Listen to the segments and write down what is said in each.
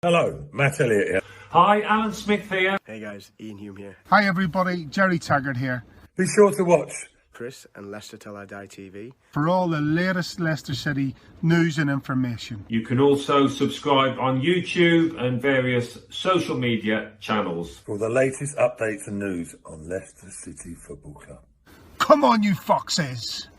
Hello, Matt Elliott here. Hi, Alan Smith here. Hey guys, Ian Hume here. Hi everybody, Jerry Taggart here. Be sure to watch Chris and Leicester Till I Die TV for all the latest Leicester City news and information. You can also subscribe on YouTube and various social media channels. for the latest updates and news on Leicester City Football Club. Come on, you foxes!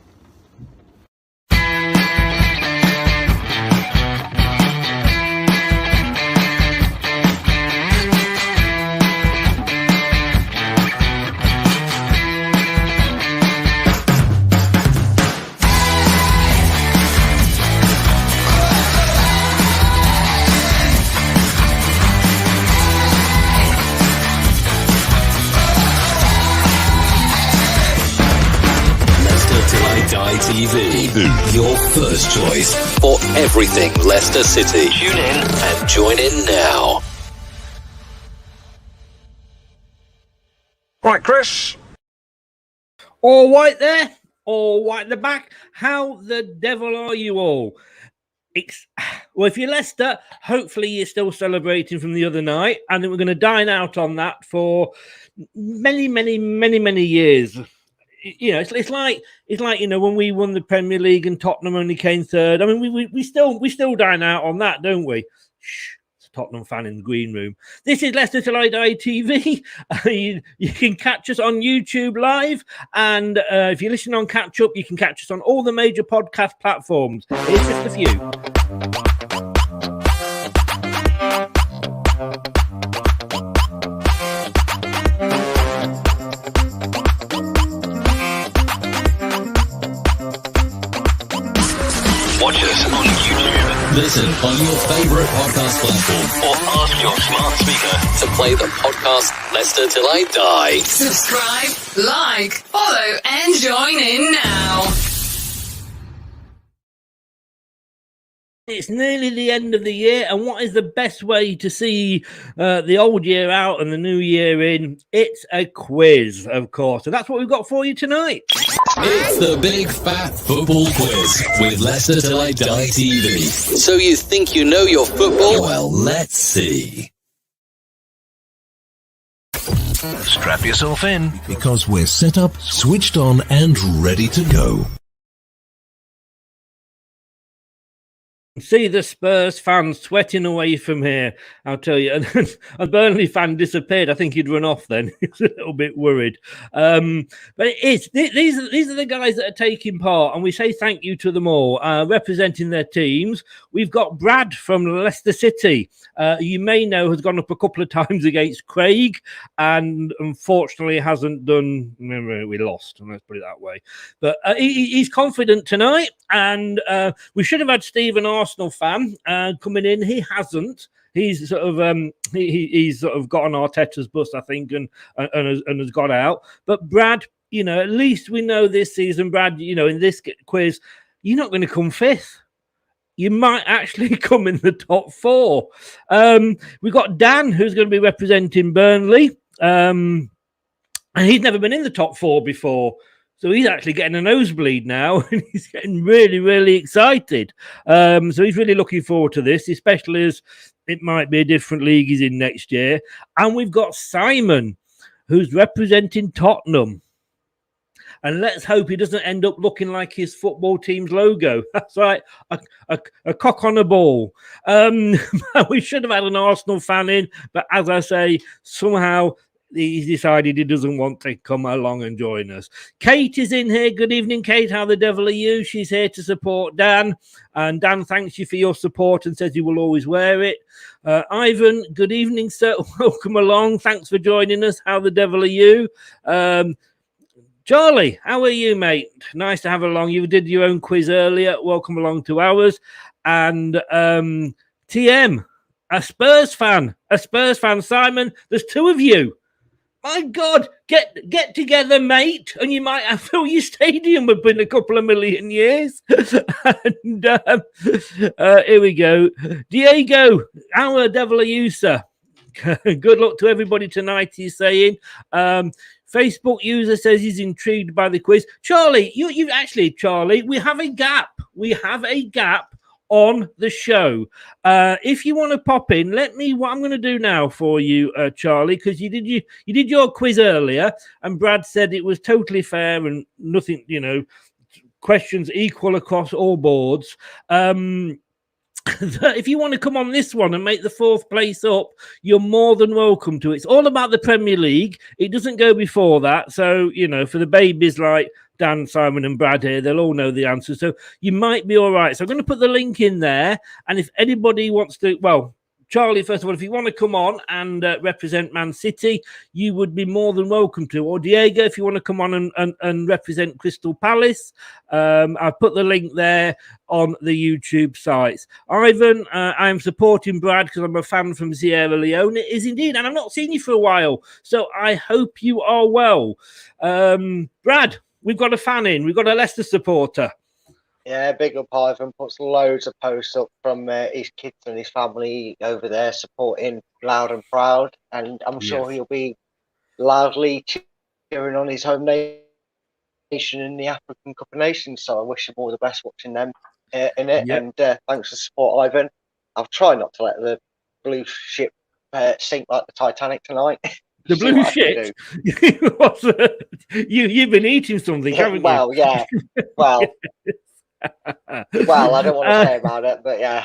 TV, your first choice for everything Leicester City. Tune in and join in now. Right, Chris. All right there, all right at the back. How the devil are you all? Well, if you're Leicester, hopefully you're still celebrating from the other night, and then we're going to dine out on that for many years. You know, it's like you know, when we won the Premier League and Tottenham only came third. I mean, we still dine out on that, don't we? Shh, it's a Tottenham fan in the green room. This is Leicester Till I Die TV. You can catch us on YouTube live, and if you listen on Catch Up, you can catch us on all the major podcast platforms. Here's just a few. Watch us on YouTube. Listen on your favourite podcast platform. Or ask your smart speaker to play the podcast Leicester Till I Die. Subscribe, like, follow, and join in now. It's nearly the end of the year, and what is the best way to see the old year out and the new year in? It's a quiz, of course, and that's what we've got for you tonight. It's the Big Fat Football Quiz with Leicester Till I Die TV. So you think you know your football? Well, let's see. Strap yourself in, because we're set up, switched on, and ready to go. See the Spurs fans sweating away from here, I'll tell you. And a Burnley fan disappeared. I think he'd run off then. He was a little bit worried. But it is. These are the guys that are taking part, and we say thank you to them all, representing their teams. We've got Brad from Leicester City. You may know has gone up a couple of times against Craig, and unfortunately hasn't done. We lost, let's put it that way. But he's confident tonight, and we should have had Stephen Arsenal fan coming in. He hasn't. He's sort of he's sort of got on Arteta's bus, I think, and has got out. But Brad, you know, at least we know this season, Brad, you know, in this quiz, you're not going to come fifth. You might actually come in the top four. We've got Dan, who's going to be representing Burnley, and he's never been in the top four before. So he's actually getting a nosebleed now, and he's getting really excited. So he's really looking forward to this, especially as it might be a different league he's in next year. And we've got Simon, who's representing Tottenham. And let's hope he doesn't end up looking like his football team's logo. That's right, a cock on a ball. We should have had an Arsenal fan in, but as I say, somehow he's decided he doesn't want to come along and join us. Kate is in here. Good evening, Kate. How the devil are you? She's here to support Dan. And Dan thanks you for your support and says he will always wear it. Ivan, good evening, sir. Welcome along. Thanks for joining us. How the devil are you? Charlie, how are you, mate? Nice to have along. You did your own quiz earlier. Welcome along to ours. And TM, a Spurs fan. Simon, there's two of you. My God, get together, mate, and you might have fill your stadium up in a couple of million years. And here we go. Diego, how the devil are you, sir? Good luck to everybody tonight, he's saying. Facebook user says he's intrigued by the quiz. Charlie, you actually, Charlie, we have a gap. We have a gap on the show. If you want to pop in, what I'm going to do now for you, Charlie, because you did your quiz earlier, and Brad said it was totally fair and nothing, questions equal across all boards. If you want to come on this one and make the 4th place up, you're more than welcome to. It's all about the Premier League. It doesn't go before that. So, for the babies like Dan, Simon and Brad here, they'll all know the answer. So you might be all right. So I'm going to put the link in there. And if anybody wants to, Charlie, first of all, if you want to come on and represent Man City, you would be more than welcome to. Or Diego, if you want to come on and represent Crystal Palace, I'll put the link there on the YouTube sites. Ivan, I am supporting Brad because I'm a fan from Sierra Leone. It is indeed, and I've not seen you for a while, so I hope you are well. Brad, we've got a fan in. We've got a Leicester supporter. Yeah, big up Ivan. Puts loads of posts up from his kids and his family over there supporting loud and proud. And I'm sure he'll be loudly cheering on his home nation in the African Cup of Nations. So I wish him all the best watching them in it. Yep. And thanks for the support, Ivan. I'll try not to let the blue ship sink like the Titanic tonight. The blue shit? You've been eating something, haven't you? Well, yeah. Well... Well, I don't want to say about it, but yeah.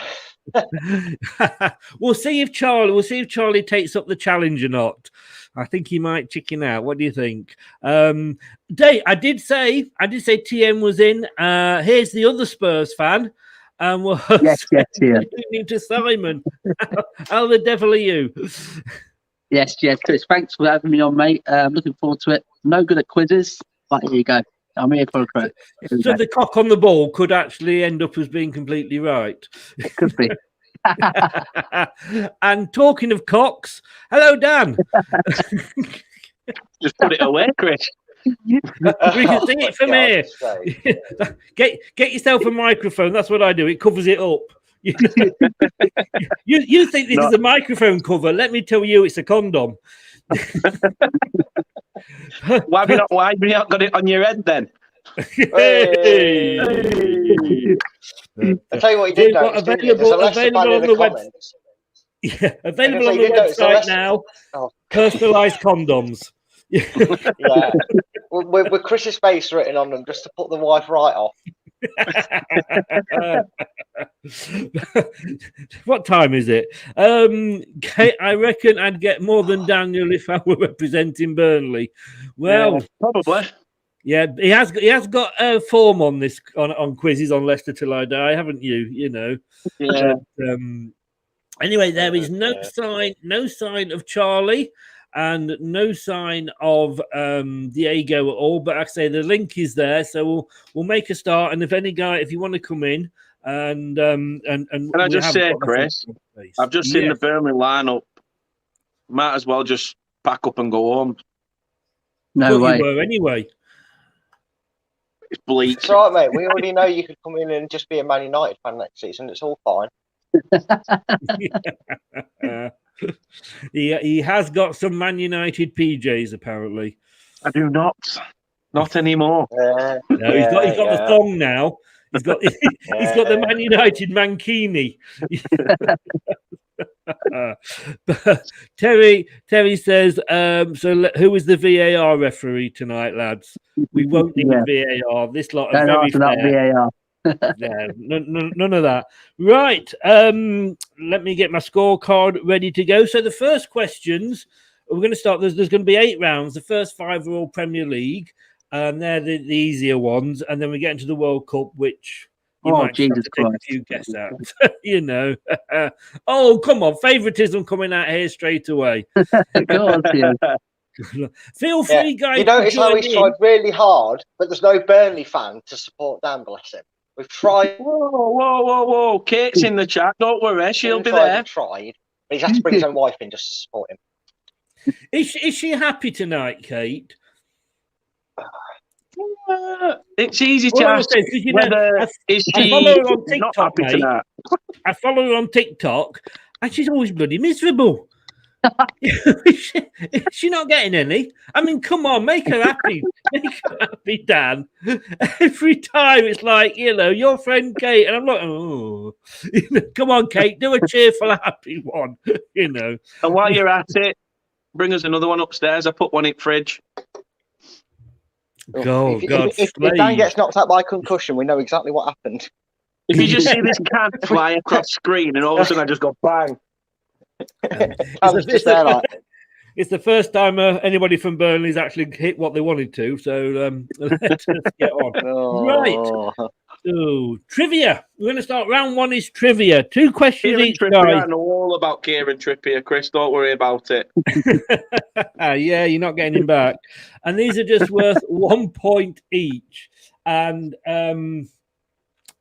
We'll see if Charlie takes up the challenge or not. I think he might chicken out. What do you think? Dave, I did say TM was in. Here's the other Spurs fan. And we'll yes. to Simon. How the devil are you? Yes, Chris. Thanks for having me on, mate. Looking forward to it. No good at quizzes, but here you go. I'm here for a credit. So the cock on the ball could actually end up as being completely right. It could be. And talking of cocks, hello, Dan. Just put it away, Chris. We can see it from here. Get yourself a microphone. That's what I do. It covers it up. You think this is a microphone cover? Let me tell you, it's a condom. Why have you not got it on your head then? Hey. I'll tell you what you did notice, available on the website. Yeah, available on the website now. Personalised condoms. Yeah, with Chris's face written on them just to put the wife right off. What time is it? I reckon I'd get more than Daniel if I were representing Burnley. Well, yeah, probably. Yeah, he has got a form on this on quizzes on Leicester Till I Die, haven't you? Yeah. But, anyway, there is no sign of Charlie. And no sign of Diego at all. But like I say, the link is there, so we'll make a start. And if you want to come in, and can I just say, Chris, I've just seen the Burnley lineup. Might as well just pack up and go home. No way. You were anyway. It's bleak. It's all right, mate. We already know you could come in and just be a Man United fan next season. It's all fine. He has got some Man United PJs apparently. I do not anymore. No, he's got the thong now. He's got the Man United mankini. Terry says, so who is the VAR referee tonight, lads? We won't need VAR. This lot are very fair. VAR. Yeah, none of that. Right. Let me get my scorecard ready to go. So the first questions, we're going to start. There's going to be 8 rounds. The first 5 are all Premier League, and they're the easier ones. And then we get into the World Cup, which you might take a few guesses out. Oh, come on. Favoritism coming out here straight away. Feel free, guys. You notice how he's tried really hard, but there's no Burnley fan to support Dan, bless him. We've tried. Whoa. Kate's in the chat. Don't worry. She'll be there. Tried. But he's had to bring his own wife in just to support him. Is she happy tonight, Kate? It's easy to ask whether is she not happy tonight. I follow her on TikTok, and she's always bloody miserable. Is she not getting any? I mean, come on, make her happy. Make her happy, Dan. Every time it's like, your friend Kate, and I'm like, oh, come on, Kate, do a cheerful, happy one, And while you're at it, bring us another one upstairs. I put one in the fridge. God, if Dan gets knocked out by concussion, we know exactly what happened. If you just see this can fly across screen and all of a sudden I just go bang. It's the first time anybody from Burnley's actually hit what they wanted to. So let's get on. Right. So, trivia. We're going to start. Round one is trivia. 2 questions each, guys. I know all about Kieran Trippier, Chris. Don't worry about it. Yeah, you're not getting him back. And these are just worth 1 point each. And as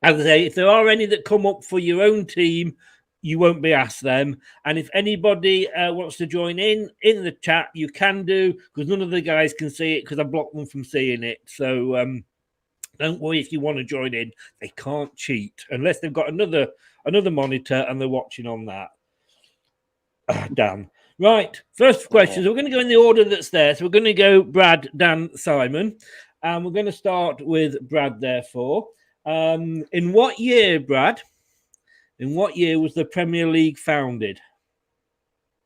I say, if there are any that come up for your own team, you won't be asked them. And if anybody wants to join in the chat, you can do, because none of the guys can see it because I blocked them from seeing it. So don't worry if you want to join in. They can't cheat unless they've got another monitor and they're watching on that. Dan. Right. First question. So we're going to go in the order that's there. So we're going to go Brad, Dan, Simon. And we're going to start with Brad, therefore. In what year, Brad? In what year was the Premier League founded?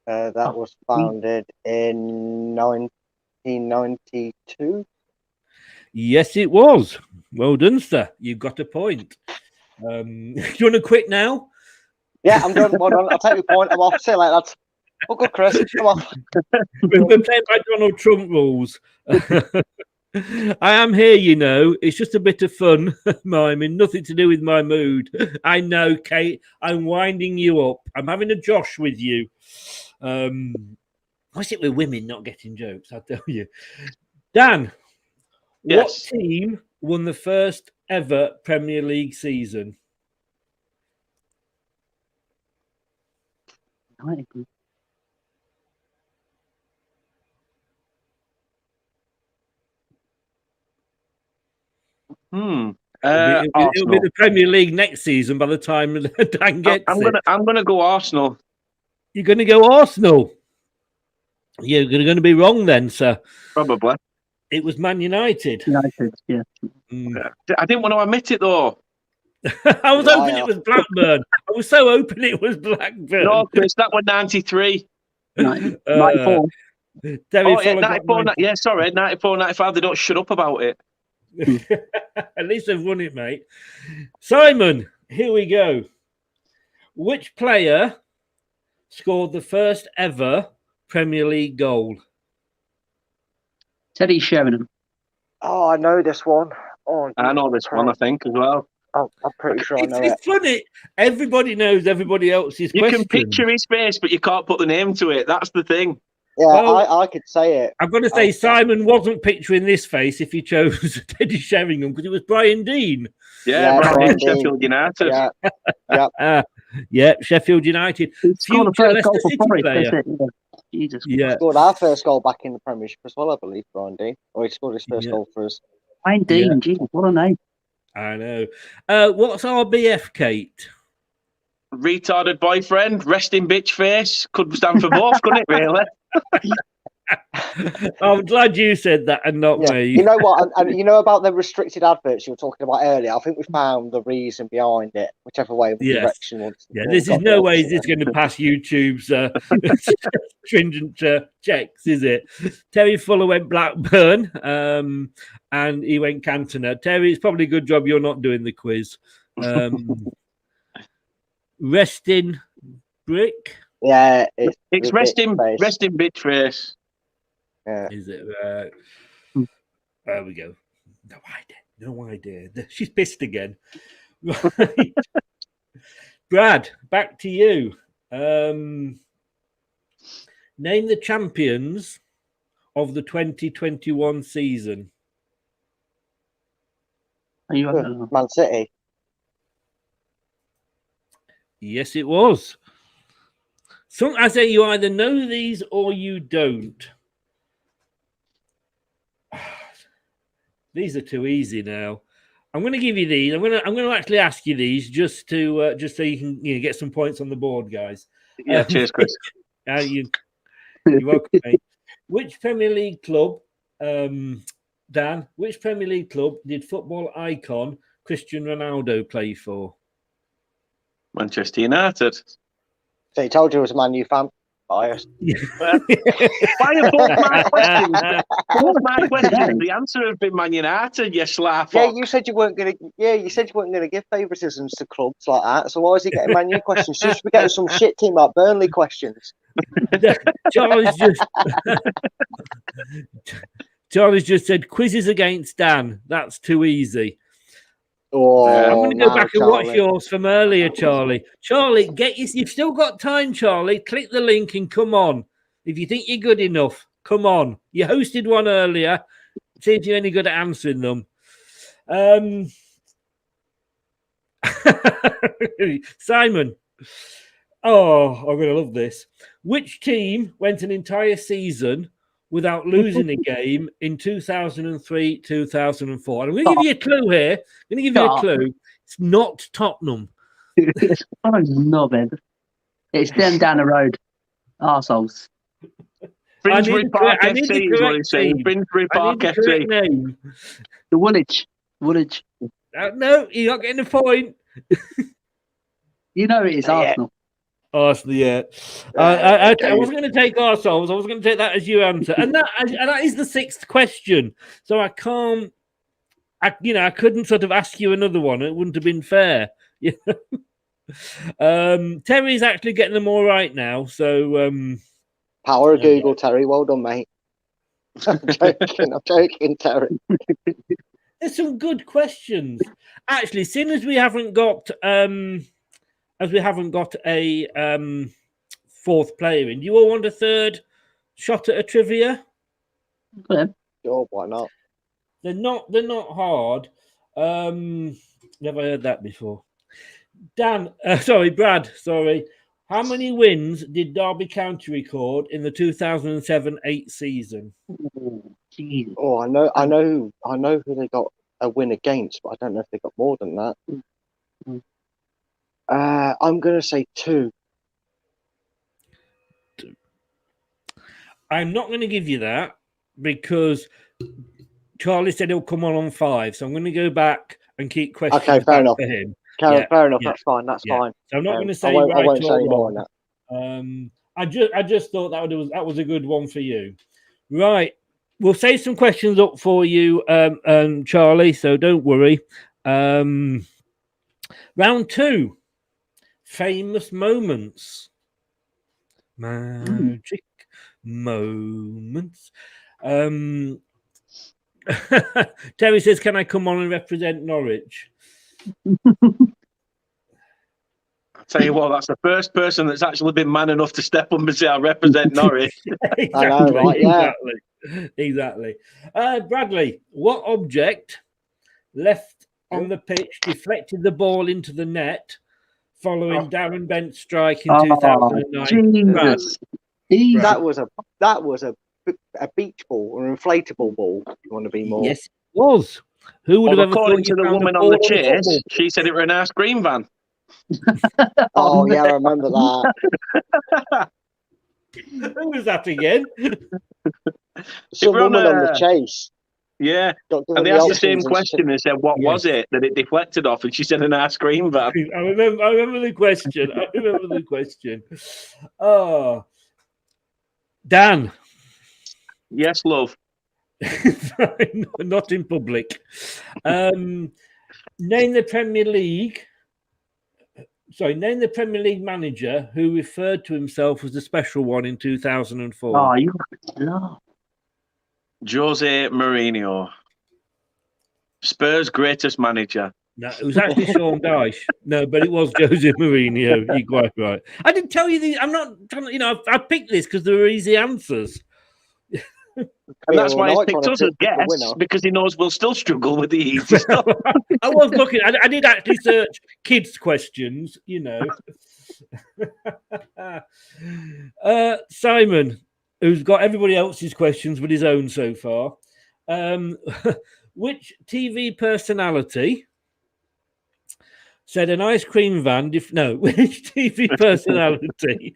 That was founded in 1992. Yes, it was. Well done, sir. You've got a point. Do you want to quit now? Yeah, I'm done. Well done. I'll take your point. I'm off. See you later, lads. Oh, good, Chris. Come on. We're playing by Donald Trump rules. I am here, It's just a bit of fun, miming. Nothing to do with my mood. I know, Kate. I'm winding you up. I'm having a Josh with you. What's it with women not getting jokes? I'll tell you. Dan, What team won the first ever Premier League season? It'll be the Premier League next season by the time Dan gets it. I'm gonna go Arsenal. You're going to go Arsenal? You're going to be wrong then, sir. Probably. It was Man United. Yeah. I didn't want to admit it though. I was hoping it was Blackburn. I was so hoping it was Blackburn. No, Chris, that was 93. 94. 94, sorry, 94, 95. They don't shut up about it. At least they've won it, mate. Simon, here we go. Which player scored the first ever Premier League goal? Teddy Sheringham. Oh, I know this one. Oh, I know this one, I think, as well. Oh, I'm pretty sure I know it's funny. Everybody knows everybody else's You question. can picture his face, but you can't put the name to it. That's the thing. Yeah, well, I could say it. I've got to say, Simon wasn't picturing this face if he chose Teddy Sheringham, because it was Brian Dean. Yeah, Brian Dean, Sheffield United. Yeah, Sheffield United. Future Leicester City player. Jesus. Yeah. He scored our first goal back in the Premiership as well, I believe, Brian Dean. Or he scored his first goal for us. Brian Dean, Jesus, what a name. I know. What's RBF, Kate? Retarded boyfriend, resting bitch face. Could stand for both, couldn't it, really? I'm glad you said that and not me. You know what? And you know about the restricted adverts you were talking about earlier? I think we found the reason behind it, whichever way direction. This is no way is this going to pass YouTube's stringent checks, is it? Terry Fuller went Blackburn and he went Cantona. Terry, it's probably a good job you're not doing the quiz. Resting brick. Yeah, it's resting bitch face. Yeah. Is it? There we go. No idea. She's pissed again. Right. Brad, back to you. Name the champions of the 2021 season. Are you Man City? Yes, it was. So I say you either know these or you don't. These are too easy now. I'm going to give you these. I'm going to actually ask you these just so you can get some points on the board, guys. Yeah, cheers, Chris. You're welcome, mate. Which Premier League club, Dan, which Premier League club did football icon Cristiano Ronaldo play for? Manchester United. So he told you it was a Man U fan. Biased. Why are both my questions? Both my questions. The answer has been Man United. You slap. Yeah, you said you weren't gonna. Yeah, you said you weren't gonna give favouritisms to clubs like that. So why is he getting Man U questions? Just be getting some shit team like Burnley questions. Charlie's just said quizzes against Dan. That's too easy. Oh, I'm going to go back and watch Charlie. yours from earlier, Charlie. Charlie, you've still got time, Charlie. Click the link and come on. If you think you're good enough, come on. You hosted one earlier. See if you're any good at answering them. Simon. Oh, I'm going to love this. Which team went an entire season without losing a game in 2003, 2004? And I'm going to give you a clue here. I'm going to give you a clue. It's not Tottenham. Oh, knobhead. It's them down the road. Arseholes. Finsbury Park FC is what he's saying. Finsbury Park FC. Name. The Woolwich. Woolwich. No, you're not getting a point. You know it is Arsenal. Arsenal, yeah. I wasn't going to take ourselves. I was going to take that as your answer, and that is the sixth question. So I can't. I couldn't sort of ask you another one. It wouldn't have been fair. Terry's actually getting them all right now. So Power of Google, Terry. Well done, mate. I'm joking, Terry. There's some good questions. Actually, seeing as we haven't got a fourth player in, do you all want a third shot at a trivia? Yeah. Sure, why not? They're not hard. Never heard that before. Brad. How many wins did Derby County record in the 2007-8 season? Oh, I know who they got a win against, but I don't know if they got more than that. I'm going to say 2. I'm not going to give you that because Charlie said he'll come on 5. So I'm going to go back and keep questions fair enough. for him. Fair enough. That's fine. That's fine. So I'm not going to say I won't say any more wrong. on that. I just thought that was a good one for you. Right. We'll save some questions up for you, Charlie, so don't worry. Round 2. Famous moments. Magic moments. Terry says, can I come on and represent Norwich? I'll tell you what, that's the first person that's actually been man enough to step up and say, I represent Norwich. Exactly, I know, right? Yeah. Exactly. Bradley, what object left on the pitch deflected the ball into the net following Darren Bent's strike in 2009? Jesus. That was a beach ball or an inflatable ball. If you want to be more? Yes, it was. Who would have ever according thought to the woman on the chase, she said it were an ass green van. Oh yeah, I remember that. Who was that again? Some woman on the chase. Yeah, and they asked the same question. They said, "What was it that it deflected off?" And she said, "An ice cream van." I remember the question. Oh, Dan. Yes, love. Not in public. Name the Premier League. Name the Premier League manager who referred to himself as the special one in 2004. Oh, you love. Jose Mourinho. Spurs' greatest manager. No, it was actually Sean Dyche. No, but it was Jose Mourinho. You're quite right. I didn't tell you these. I'm not trying to, I picked this because there were easy answers. And that's why he's picked us as guests, because he knows we'll still struggle with the easy stuff. I was looking. I did actually search kids' questions, Simon, who's got everybody else's questions with his own so far. Which TV personality said an ice cream van? Which TV personality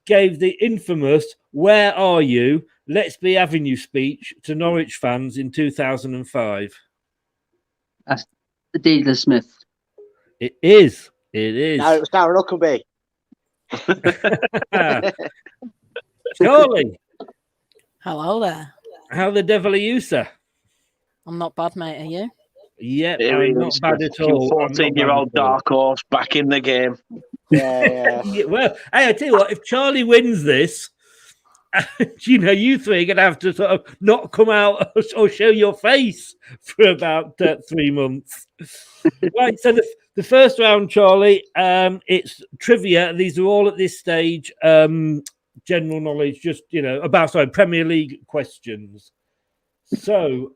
gave the infamous Where are you? Let's Be Avenue speech to Norwich fans in 2005. That's the Dealer Smith. It is. It is. No, it was Darren Huckabee. Charlie, Hello there. how the devil are you, sir? I'm not bad, mate. Are you? Yep, Here he I'm not is, bad at all. 14-year-old dark horse back in the game. Yeah. Yeah, well, hey, I tell you what, if Charlie wins this, you three are going to have to sort of not come out or show your face for about 3 months. Right, so the first round, Charlie, it's trivia. These are all at this stage, general knowledge, just, about, Premier League questions. So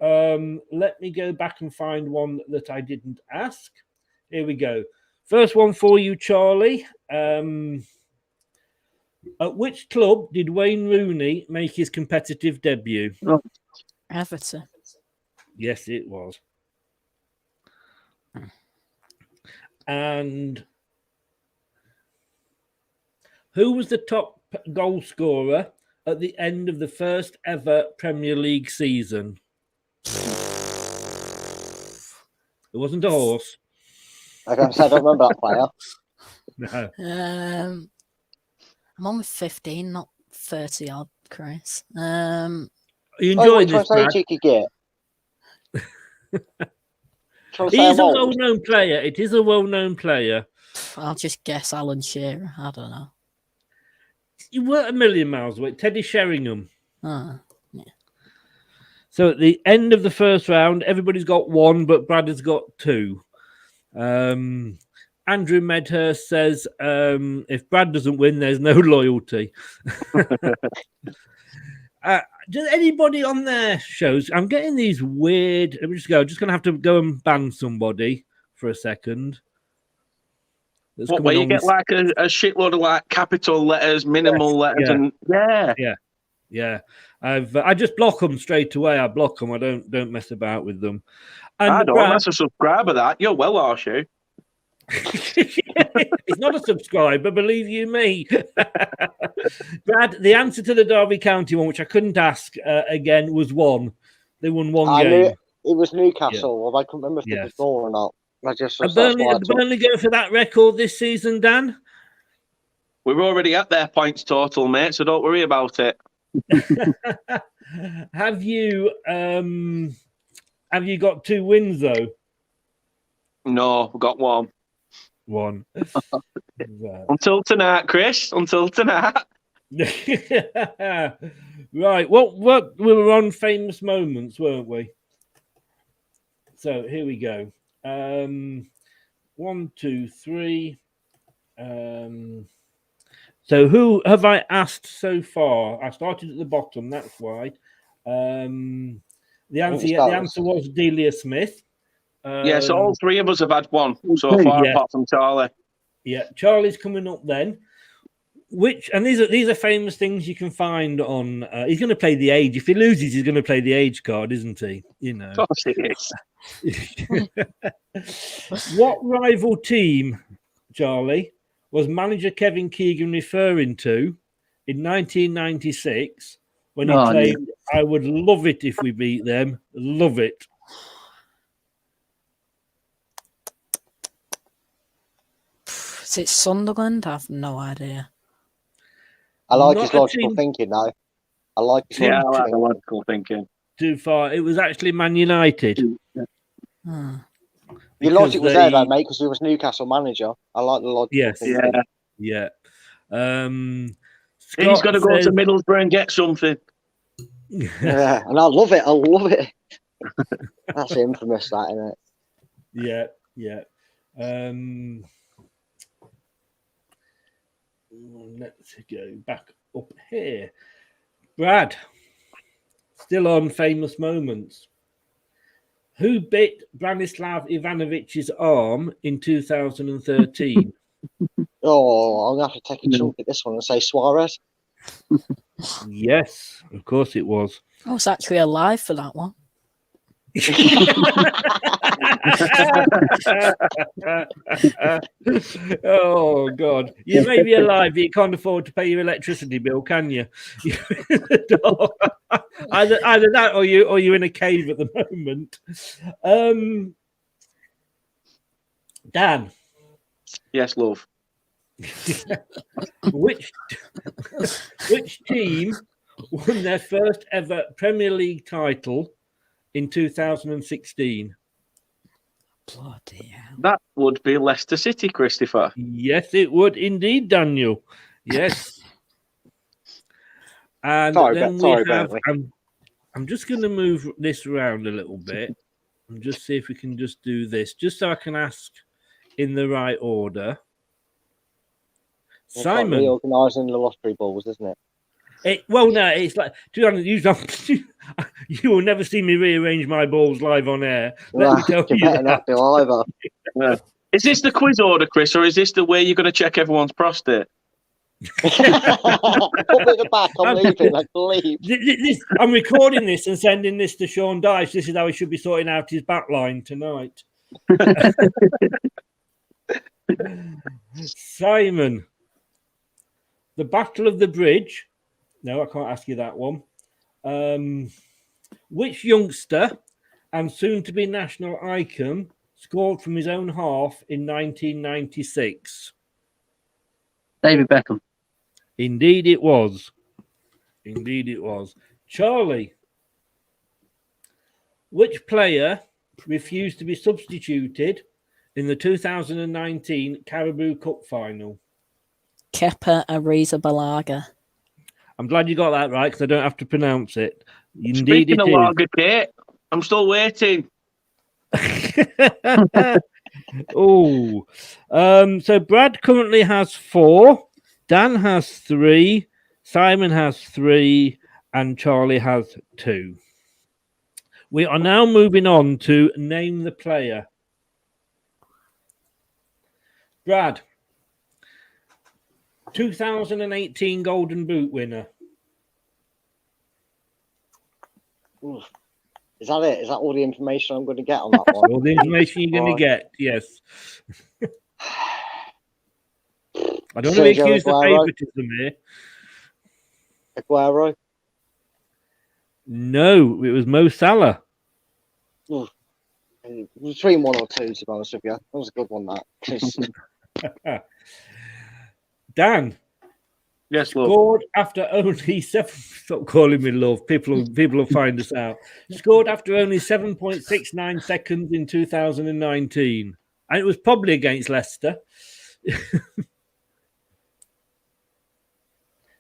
let me go back and find one that I didn't ask. Here we go. First one for you, Charlie. At which club did Wayne Rooney make his competitive debut? Everton. Yes, it was. And who was the top goal scorer at the end of the first ever Premier League season? It wasn't a horse. I don't remember that player. No. I'm on with 15, not 30 odd, Chris. Are you enjoying this, Brad? You could get? He's a well-known player. It is a well-known player. I'll just guess Alan Shearer. I don't know. You weren't a million miles away. Teddy Sheringham. Yeah. So at the end of the first round, everybody's got one, but Brad has got two. Andrew Medhurst says, if Brad doesn't win, there's no loyalty. Does anybody on their shows? I'm getting these weird. Let me just go. I'm just going to have to go and ban somebody for a second. What, where you get like a shitload of like capital letters, minimal letters, and yeah. I just block them straight away. I block them. I don't mess about with them. And I don't. That's a subscriber. That you're well, are you? He's not a subscriber, believe you me. Brad, the answer to the Derby County one, which I couldn't ask again, was one. They won one game. It was Newcastle. Well, I couldn't remember if they could score or not. Burnley go for that record this season, Dan? We're already at their points total, mate, so don't worry about it. Have you got 2 wins though? No, we've got one. One. Until tonight, Chris. Until tonight. Right. What we were on famous moments, weren't we? So here we go. 1, 2, 3. So who have I asked so far? I started at the bottom. That's why. The answer was Delia Smith. So all 3 of us have had one so far, apart from Charlie. Yeah, Charlie's coming up then. These are famous things you can find on. He's going to play the age. If he loses, he's going to play the age card, isn't he? Of course he is. What rival team, Charlie, was manager Kevin Keegan referring to in 1996 when he claimed, "I would love it if we beat them. Love it." Is it Sunderland? I have no idea. I like his logical thinking, though. I like his logical thinking. Too far. It was actually Man United. Your logic was there, though, mate, because he was Newcastle manager. I like the logic. Yes. Thinking. Yeah. He's got to go to Middlesbrough and get something. Yeah, and I love it. That's infamous, that, isn't it? Yeah. Let's go back up here. Brad, still on famous moments. Who bit Branislav Ivanovich's arm in 2013? Oh, I'm going to have to take a chunk at this one and say Suarez. Yes, of course it was. I was actually alive for that one. Oh God! You may be alive, but you can't afford to pay your electricity bill, can you? either that, or you're in a cave at the moment. Dan. Yes, love. Which team won their first ever Premier League title in 2016? Bloody hell. That would be Leicester City, Christopher. Yes, it would indeed, Daniel. Yes. And Sorry, then sorry, we have. Burnley. I'm just going to move this around a little bit and just see if we can just do this, just so I can ask in the right order. It's Simon. like reorganising the lottery balls, isn't it? Well, no, it's like, to be honest, you will never see me rearrange my balls live on air. Let me tell you better that. not do either. Yeah. Is this the quiz order, Chris, or is this the way you're going to check everyone's prostate? Put me at the back, I'm leaving, I leave. I'm recording this and sending this to Sean Dyche. This is how he should be sorting out his back line tonight. Simon. The Battle of the Bridge. No, I can't ask you that one. Which youngster and soon-to-be national icon scored from his own half in 1996? David Beckham. Indeed it was. Indeed it was. Charlie. Which player refused to be substituted in the 2019 Carabao Cup final? Kepa Arrizabalaga. I'm glad you got that right because I don't have to pronounce it. Indeed, Speaking it of is. lager, Kate, I'm still waiting. Oh, so Brad currently has 4, Dan has 3, Simon has 3, and Charlie has 2. We are now moving on to name the player. Brad. 2018 Golden Boot winner. Oof. Is that it? Is that all the information I'm going to get on that one? All the information you're going to get, yes. I don't want to be accused of favouritism here. Aguero? No, it was Mo Salah. Oof. Between 1 or 2, to be honest with you. That was a good one, that. Dan. Yes, love. Scored after only 7. Stop calling me love. People will find us out. Scored after only 7.69 seconds in 2019, and it was probably against Leicester.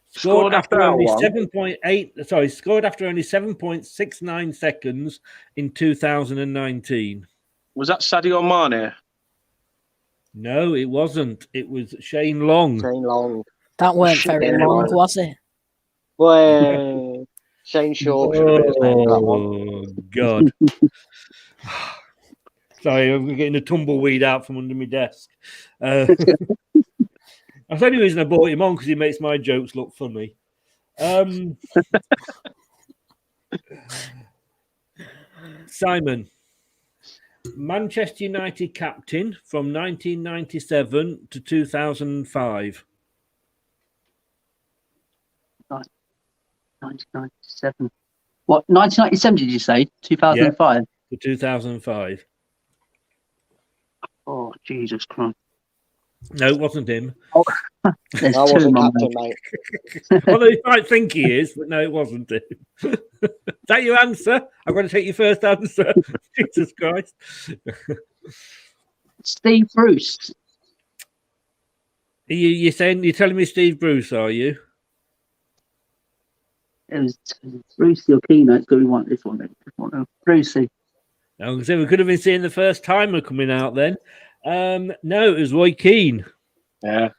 Scored after only 7.8. Sorry, scored after only 7.69 seconds in 2019. Was that Sadio Mane? No, it wasn't. It was Shane Long. Shane Long. That weren't very long, was it? Well, Shane Short should have been his name for that one. Oh, God. Sorry, I'm getting a tumbleweed out from under my desk. That's the only reason I brought him on, because he makes my jokes look funny. Simon. Manchester United captain from 1997 to 2005. 1997. What, 1997 did you say? 2005? Yeah, to 2005. Oh, Jesus Christ. No, it wasn't him. Oh, I wasn't captain, mate. Although you might think he is, but no, it wasn't him. Is that your answer? I'm going to take your first answer. Jesus Christ. Steve Bruce. You're telling me Steve Bruce, are you? It was Brucey or Keno. It's going to be one. This one. Brucey. No, so we could have been seeing the first timer coming out then. No, it was Roy Keane. Yeah.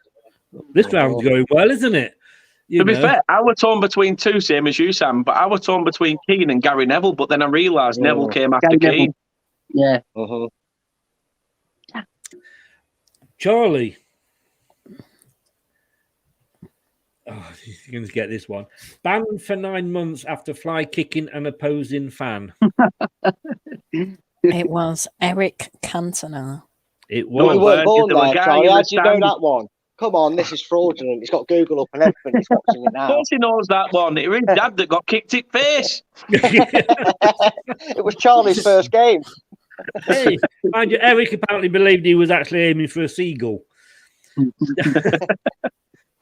This round's going well, isn't it? To be fair, I was torn between 2, same as you, Sam, but I was torn between Keane and Gary Neville, but then I realised Neville came after Keane. Yeah. Charlie. Oh, you're going to get this one. Banned for 9 months after fly kicking an opposing fan. It was Eric Cantona. It But was. you weren't born There was a there, guy Charlie. in How the do you know stand. that one? Come on, this is fraudulent. He's got Google up and everything. He's watching it Of now. course he knows that one. It was his dad that got kicked in face. It was Charlie's first game. Hey, mind you, Eric apparently believed he was actually aiming for a seagull.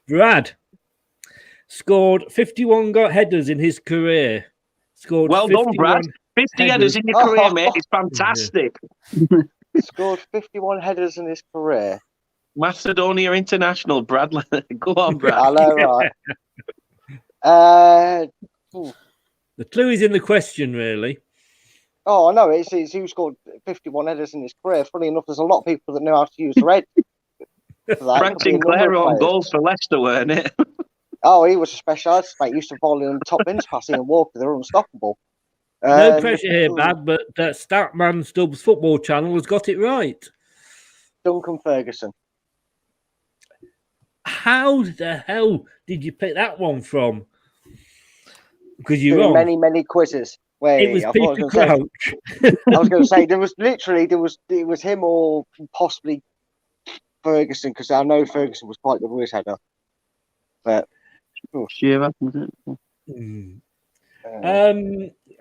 Brad scored 51 headers in his career. Scored Well done, Brad. 50 headers in your career, mate. It's fantastic. Scored 51 headers in his career. Macedonia International, Bradley. Go on, Brad. I know, right. The clue is in the question, really. Oh, I know. It's who scored 51 headers in his career. Funny enough, there's a lot of people that know how to use the red. Frank Sinclair on goals for Leicester, weren't it? Oh, he was a specialist, mate. He used to volley them top bins passing and walk. They're unstoppable. No pressure here, Brad, but Statman Stubbs Football Channel has got it right. Duncan Ferguson. How the hell did you pick that one from? Because you're Doing wrong. many quizzes. Wait, It was Peter Crouch. I was going to say it was him or possibly Ferguson, because I know Ferguson was quite good with his header. But Shearer, was it?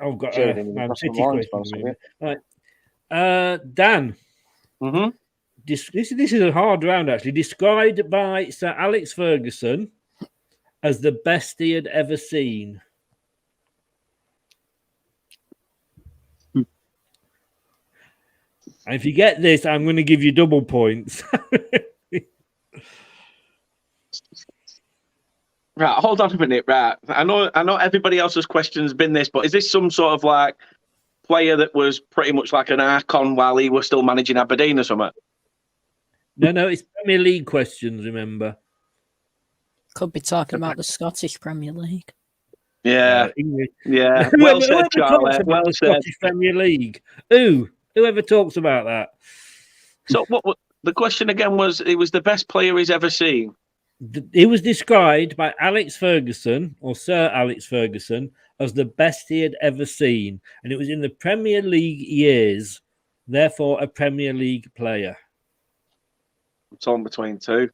I've got Sheridan, Man that's City the lines, question. Right. Dan. Mm-hmm. This is a hard round, actually. Described by Sir Alex Ferguson as the best he had ever seen. And if you get this, I'm going to give you double points. Right, hold on a minute. Right, I know everybody else's question's been this, but is this some sort of like player that was pretty much like an icon while he was still managing Aberdeen or something? No, it's Premier League questions, remember. Could be talking about the Scottish Premier League. Yeah, yeah. Well said, Charlie. Well said. Scottish Premier League. Whoever talks about that. So what the question again was? It was the best player he's ever seen. He was described by Alex Ferguson, or Sir Alex Ferguson, as the best he had ever seen. And it was in the Premier League years, therefore a Premier League player. I'm torn between two.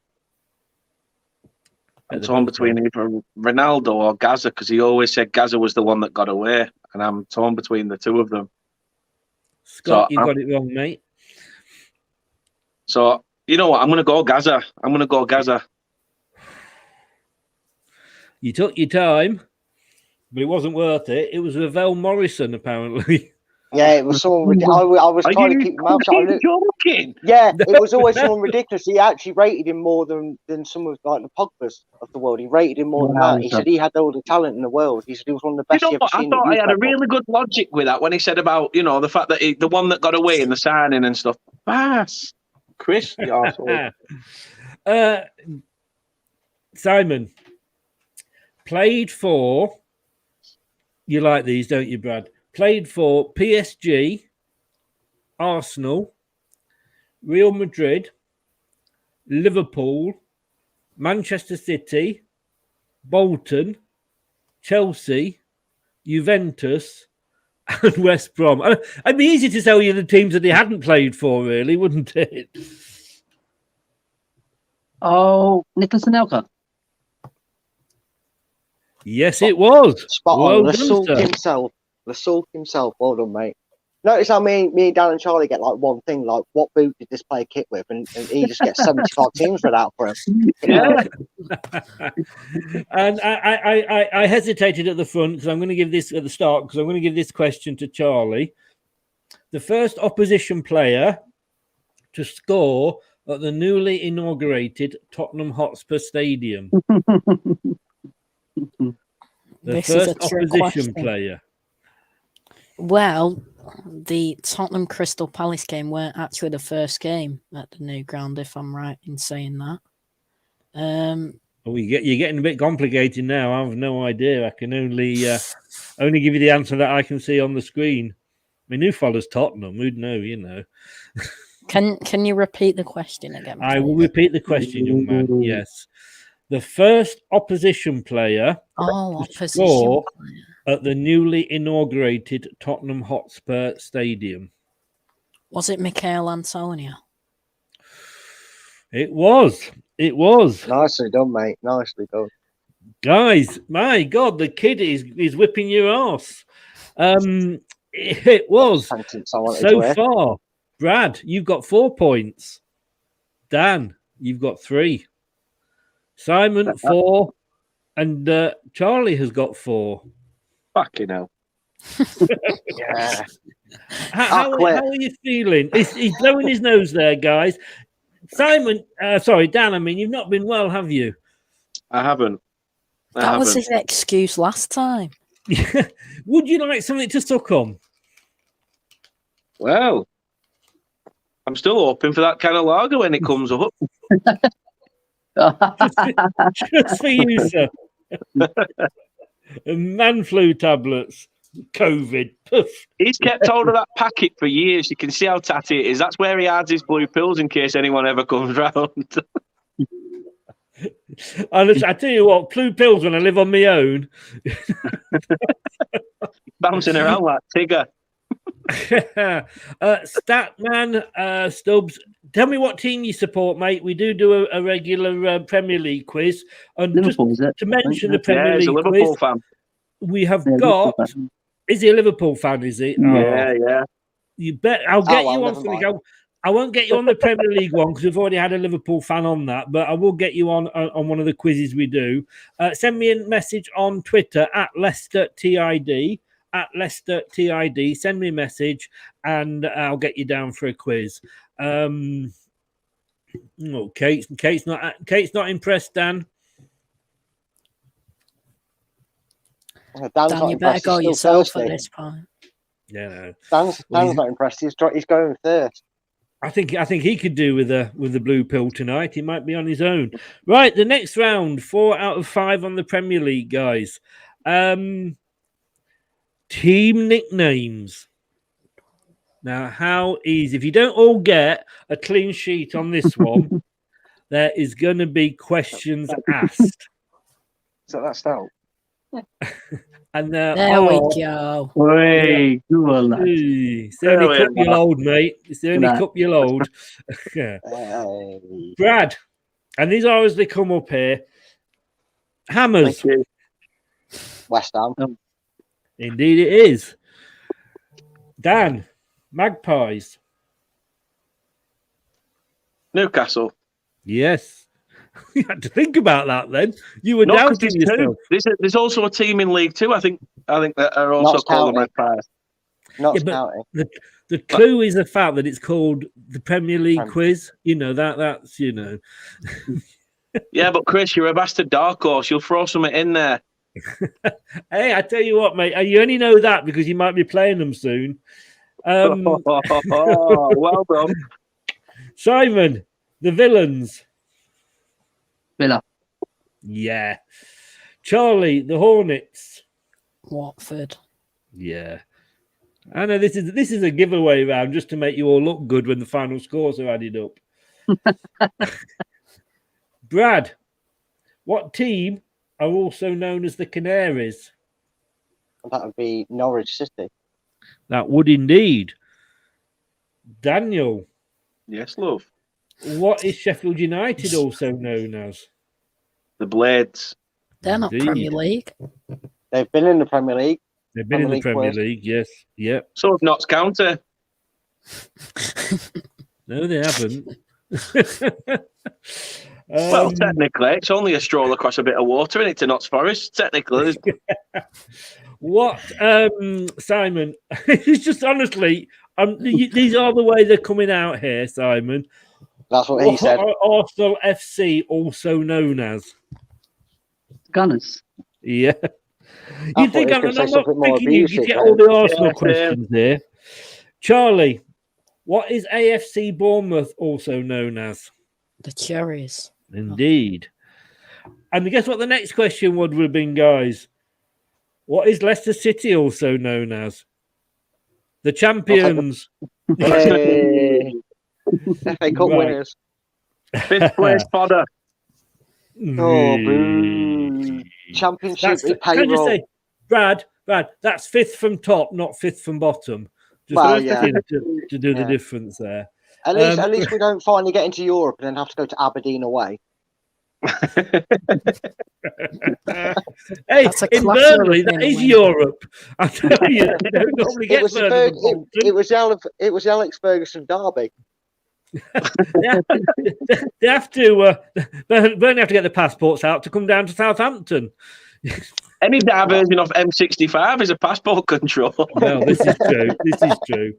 I'm torn between either Ronaldo or Gaza, because he always said Gaza was the one that got away. And I'm torn between the two of them. Scott, you got it wrong, mate. So, you know what? I'm going to go Gaza. You took your time, but it wasn't worth it. It was Ravel Morrison, apparently. Yeah, it was someone. I was trying to keep my mouth shut. Joking? Yeah, it was always someone ridiculous. He actually rated him more than some of like the Pogba's of the world. He rated him more than that. He said he had all the talent in the world. He said he was one of the best. You know what? I thought I had a really good logic with that when he said about the fact that the one that got away in the signing and stuff. Bass, Chris, the arsehole. Simon played for. You like these, don't you, Brad? Played for PSG, Arsenal, Real Madrid, Liverpool, Manchester City, Bolton, Chelsea, Juventus, and West Brom. It'd be easy to tell you the teams that he hadn't played for, really, wouldn't it? Oh, Nicholas Anelka. Yes, it was. Spot on. The Sulk himself. Well done, mate. Notice how me and Dan and Charlie get like one thing, like what boot did this player kit with, and he just gets 75 teams read out for him. Yeah. And I hesitated at the front because I'm going to give this at the start because I'm going to give this question to Charlie. The first opposition player to score at the newly inaugurated Tottenham Hotspur Stadium. The first opposition player. Well, the Tottenham Crystal Palace game weren't actually the first game at the new ground, if I'm right in saying that. You're getting a bit complicated now. I have no idea. I can only give you the answer that I can see on the screen. I mean, who follows Tottenham? Who'd know? Can you repeat the question again, please? I will repeat the question, young man. Yes. The first opposition player to score at the newly inaugurated Tottenham Hotspur Stadium? Was it Michael Antonio? It was. It was. Nicely done, mate. Nicely done. Guys, my God, the kid is whipping your ass. It was. So far, Brad, you've got 4 points. Dan, you've got 3. Simon, 4. And Charlie has got 4. Fucking hell. Yeah. How are you feeling? He's blowing his nose there, guys. Simon, sorry, Dan, I mean, you've not been well, have you? I haven't. That was his excuse last time. Would you like something to suck on? Well, I'm still hoping for that kind of lager when it comes up. Just for you, sir. Man flu tablets. COVID. Poof. He's kept hold of that packet for years. You can see how tatty it is. That's where he hides his blue pills in case anyone ever comes round. I tell you what, blue pills when I live on my own. Bouncing around like Tigger. Statman, Stubbs, tell me what team you support, mate. We do a regular Premier League quiz. And Liverpool, just is it? to mention the Premier he's League a Liverpool quiz, fan. we have got... Is he a Liverpool fan, is he? Yeah. You bet. I'll get you on something. I won't get you on the Premier League one because we've already had a Liverpool fan on that, but I will get you on one of the quizzes we do. Send me a message on Twitter at LeicesterTID. At LeicesterTID. Send me a message and I'll get you down for a quiz. Kate's not impressed, Dan. Dan, you better go yourself at this point. Yeah, Dan's not impressed. He's going first. I think he could do with the blue pill tonight. He might be on his own. Right, the next round, 4 out of 5 on the Premier League, guys. Team nicknames. Now, how easy? If you don't all get a clean sheet on this one, there is going to be questions asked. So that's out. And there we go. Hey, it's the only cup you'll hold, mate. It's the only cup you'll hold. Brad, and these are as they come up here. Hammers. West Ham. Indeed it is. Dan, Magpies. Newcastle. Yes. You had to think about that then. You were doubting yourself. There's also a team in League Two, I think that are also called the Magpies. The clue is the fact that it's called the Premier League quiz. You know, that's. Yeah, but Chris, you're a bastard dark horse. You'll throw something in there. Hey, I tell you what, mate. You only know that because you might be playing them soon. Well done. Simon, the villains. Villa. Yeah. Charlie, the Hornets. Watford. Yeah. I know this is a giveaway round just to make you all look good when the final scores are added up. Brad, what team are also known as the Canaries? That would be Norwich City. That would indeed. Daniel. Yes, love. What is Sheffield United also known as? The Blades. They're not Premier League. They've been in the Premier League. They've been in the Premier League, yes. Yep. So have Notts County. No, they haven't. Well, technically, it's only a stroll across a bit of water in it to Notts Forest, technically. What, Simon? It's just honestly, these are the way they're coming out here, Simon. That's what he said. Arsenal FC, also known as Gunners. Yeah. You think I'm not thinking you get all the Arsenal questions here. Charlie, what is AFC Bournemouth also known as? The Cherries. Indeed. And guess what the next question would have been, guys? What is Leicester City also known as? The champions. Hey. FA Cup winners. 5th place fodder. Oh, boo. Championship Can I just say, Brad, Brad, that's fifth from top, not fifth from bottom. Just Well, yeah. to do the Yeah. difference there. At least we don't finally get into Europe and then have to go to Aberdeen away. Hey, That's a in class Burnley, European that is away. Europe. I tell you, they don't normally get It was the Alex Ferguson derby. They have to. Burnley have to get the passports out to come down to Southampton. Any version of M65 is a passport control. Well, this is true. This is true.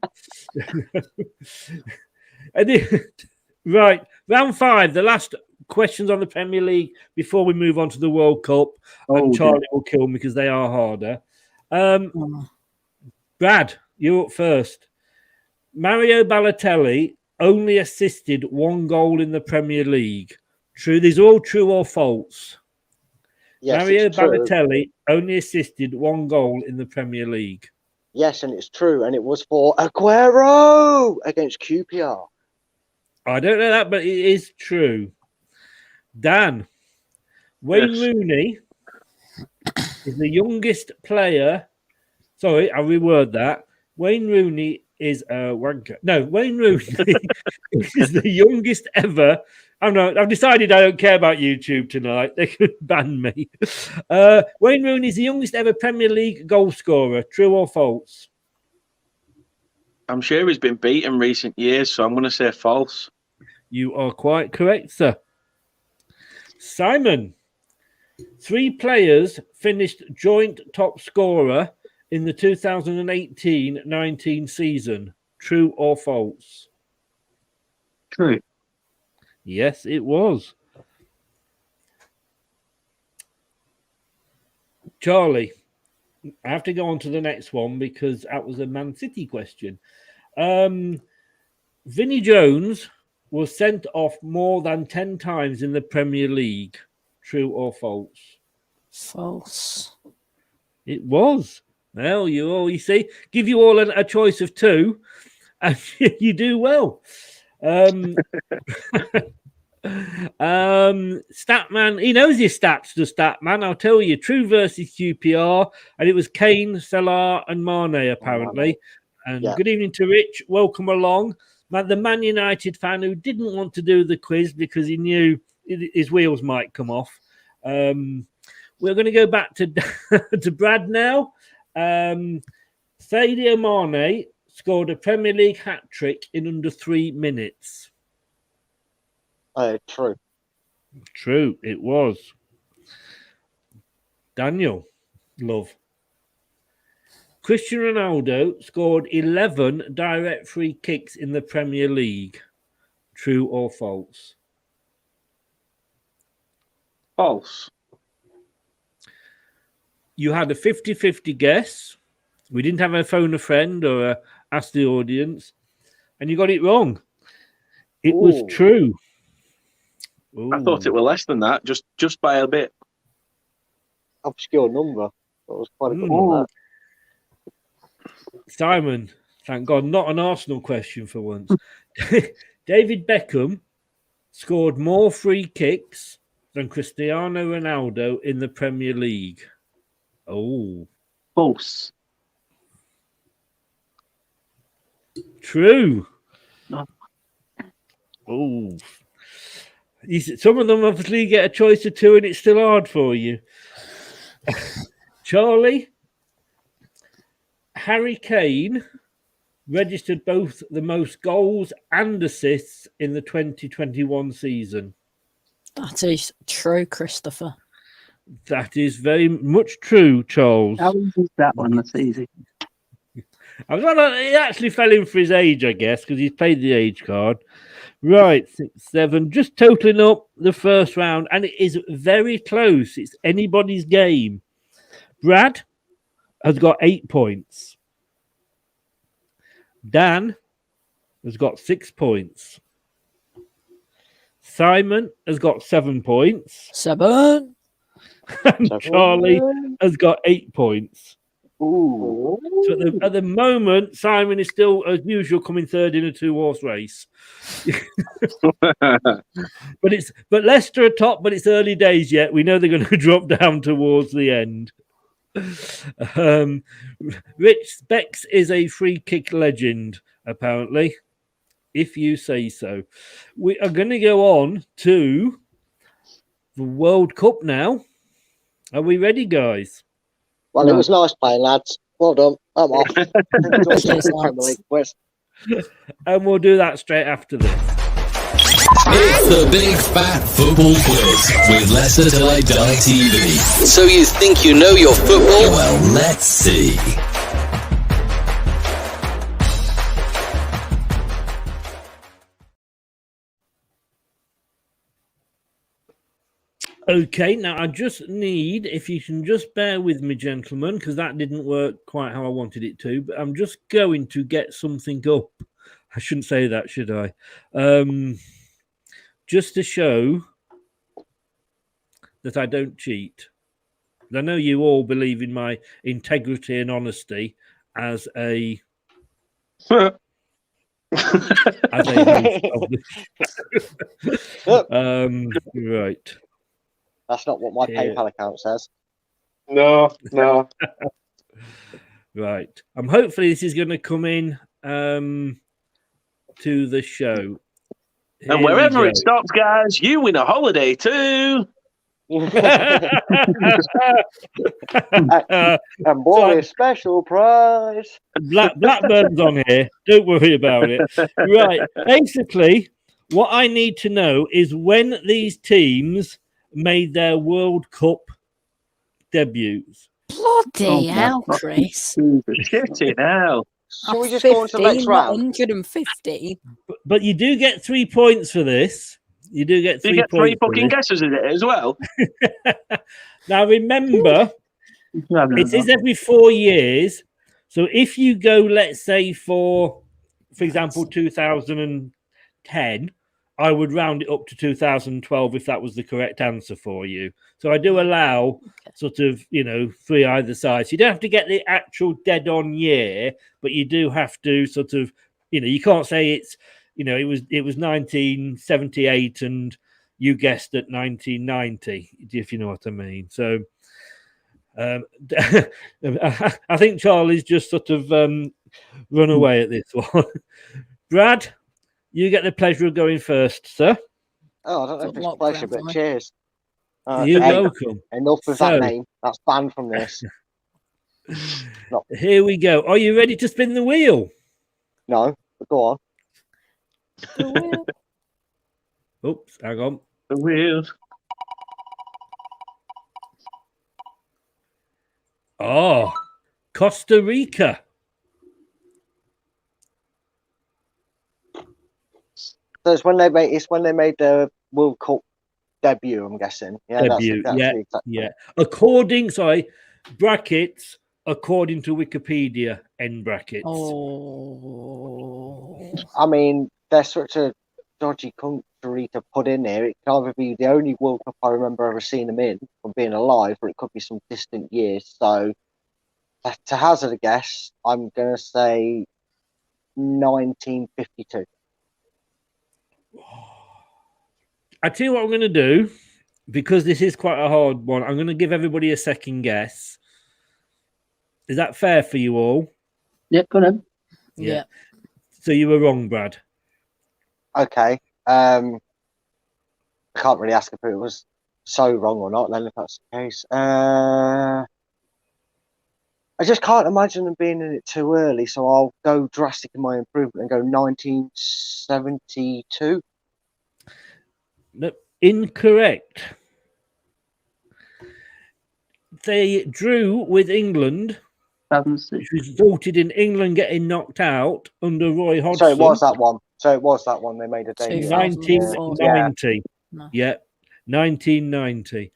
Right, round 5, the last questions on the Premier League before we move on to the World Cup. And Charlie will kill me because they are harder. Brad, you're up first. Mario Balotelli only assisted 1 goal in the Premier League. True. These are all true or false. Yes, Mario it's true. Balotelli only assisted 1 goal in the Premier League. Yes, and it's true, and it was for Aguero against QPR. I don't know that, but it is true. Dan, Wayne Rooney is the youngest player. Sorry, I'll reword that. Wayne Rooney is a wanker. No, Wayne Rooney is the youngest ever. I've decided I don't care about YouTube tonight. They could ban me. Wayne Rooney is the youngest ever Premier League goal scorer. True or false? I'm sure he's been beat in recent years, so I'm going to say false. You are quite correct, sir. Simon, 3 players finished joint top scorer in the 2018-19 season. True or false? True. Yes, it was. Charlie, I have to go on to the next one because that was a Man City question. Vinnie Jones was sent off more than 10 times in the Premier League. True or false? False. It was. Well, you see, give you all a choice of 2, and you do well. Statman, he knows his stats, the Statman. I'll tell you, true versus QPR, and it was Kane, Salah, and Mane apparently. And good evening to Rich. Welcome along. The Man United fan who didn't want to do the quiz because he knew his wheels might come off. We're going to go back to to Brad now. Sadio Mane scored a Premier League hat-trick in under 3 minutes. True. True, it was. Daniel, love. Cristiano Ronaldo scored 11 direct free kicks in the Premier League. True or false? False. You had a 50-50 guess. We didn't have a phone a friend or ask the audience. And you got it wrong. It was true. Ooh. I thought it were less than that, just by a bit. Obscure number. That was quite a good one. Simon, thank God, not an Arsenal question for once. David Beckham scored more free kicks than Cristiano Ronaldo in the Premier League. Oh. False. True. No. Oh. Some of them obviously get a choice of 2 and it's still hard for you. Charlie, Harry Kane registered both the most goals and assists in the 2021 season. That is true, Christopher. That is very much true, Charles. How easy is that one? That's easy. He actually fell in for his age, I guess, because he's played the age card. Right, 6-7, just totaling up the first round, and it is very close. It's anybody's game. Brad has got 8 points. Dan has got 6 points. Simon has got 7 points. 7. And Charlie has got 8 points. Ooh. So at the moment, Simon is still, as usual, coming third in a 2-horse race. But Leicester are top, but it's early days yet. We know they're going to drop down towards the end. Rich Bex is a free kick legend, apparently, if you say so. We are going to go on to the World Cup now. Are we ready, guys? Well, it was nice playing, lads. Well done. I'm off. And we'll do that straight after this. It's the Big Fat Football Quiz with Leicester Till I Die TV. So you think you know your football? Well, let's see. Okay, now I just need, if you can just bear with me, gentlemen, because that didn't work quite how I wanted it to, but I'm just going to get something up. I shouldn't say that, should I? Just to show that I don't cheat. I know you all believe in my integrity and honesty as a as a host of the right. That's not what my PayPal account says. No. Right. Hopefully this is going to come in to the show. Here And wherever it stops, guys, you win a holiday too. And boy, a special prize. Blackburn's on here. Don't worry about it. Right. Basically, what I need to know is when these teams made their World Cup debuts. Bloody hell, Chris. Shitting hell. Shall we just go on to the next round? 150. But you do get 3 points for this. You do get 3 points. Three fucking guesses in it as well. Now remember, it is every 4 years. So if you go, let's say for example, 2010, I would round it up to 2012 if that was the correct answer for you. So I do allow sort of, 3 either side. So you don't have to get the actual dead on year, but you do have to sort of, you can't say it's, it was 1978 and you guessed at 1990, if you know what I mean. So I think Charlie's just sort of run away at this one. Brad, you get the pleasure of going first, sir. Oh, I don't know if it's a pleasure, but cheers. You're welcome. Enough with that name. That's banned from this. Here we go. Are you ready to spin the wheel? No, but go on. Oops, hang on. The wheel. Oh, Costa Rica. So it's when they made the World Cup debut, I'm guessing. Yeah, debut. Yeah. According to Wikipedia, end brackets. Oh. I mean, they're such a dodgy country to put in there. It can either be the only World Cup I remember ever seeing them in from being alive, or it could be some distant years. So, to hazard a guess, I'm going to say 1952. I tell you what I'm going to do, because this is quite a hard one. I'm going to give everybody a second guess. Is that fair for you all? Yeah, go on. Yeah. So you were wrong, Brad. Okay. I can't really ask if it was so wrong or not, then, if that's the case. I just can't imagine them being in it too early, so I'll go drastic in my improvement and go 1972. No, incorrect. They drew with England, which resulted in England getting knocked out under Roy Hodgson. So it was that one. They made a debut. 1990. Yeah, 1990.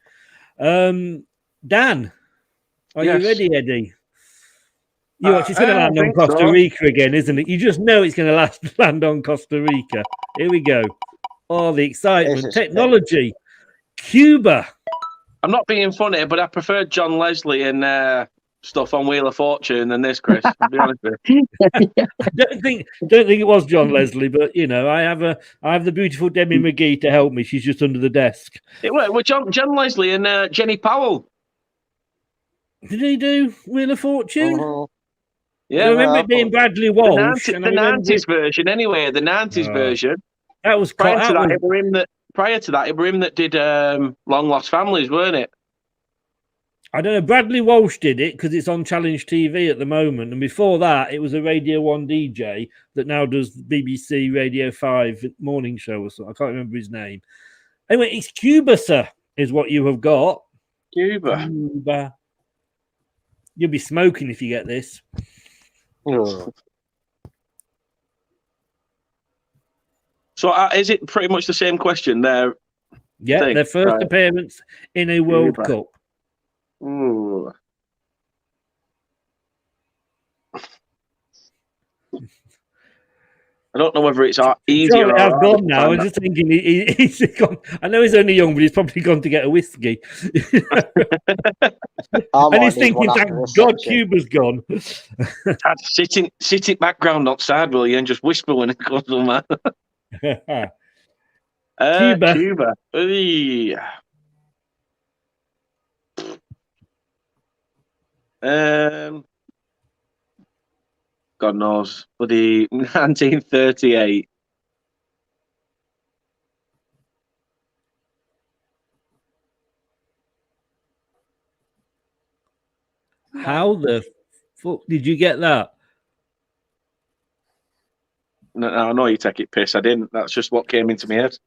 Dan, are you ready, Eddie? It's going to land on Costa Rica again, isn't it? You just know it's going to land on Costa Rica. Here we go. Oh, the excitement. Technology. Cuba. I'm not being funny, but I prefer John Leslie and stuff on Wheel of Fortune than this, Chris. To be honest with you. I don't think it was John Leslie, but I have the beautiful Demi McGee to help me. She's just under the desk. It was John Leslie and Jenny Powell. Did he do Wheel of Fortune? Yeah, I remember it being Bradley Walsh. The 90s version, anyway. The 90s version. That was prior to that. It were him that did Long Lost Families, weren't it? I don't know. Bradley Walsh did it because it's on Challenge TV at the moment, and before that, it was a Radio 1 DJ that now does BBC Radio 5 morning show or something. I can't remember his name. Anyway, it's Cuba, sir, is what you have got. Cuba. You'll be smoking if you get this. So is it pretty much the same question there? Yeah, their first appearance in a World Cup. Ooh. I don't know whether it's easier. I've gone now. I'm just thinking he's gone. I know he's only young, but he's probably gone to get a whiskey. And he's thinking, thank God Cuba's gone. Sit in background outside, will you, and just whisper when it comes on, man. Cuba. God knows. For the 1938. How the fuck did you get that? No, I know you take it piss. I didn't. That's just what came into my head.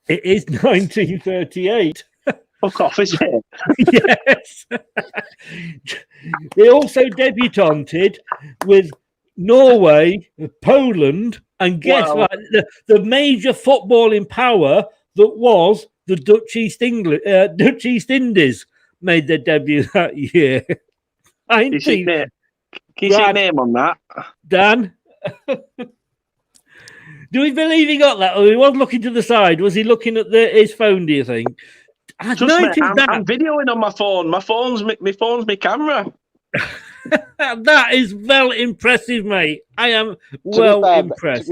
It is 1938. Fuck off, is it? Yes. They also debutanted with Norway, Poland, and guess what? The major footballing power that was the Dutch East Indies made their debut that year. Can you see a name on that? Dan? Do we believe he got that? Or he was looking to the side? Was he looking at his phone, do you think? I'm videoing on my phone. My phone's my camera. That is well impressive, mate. I am impressed.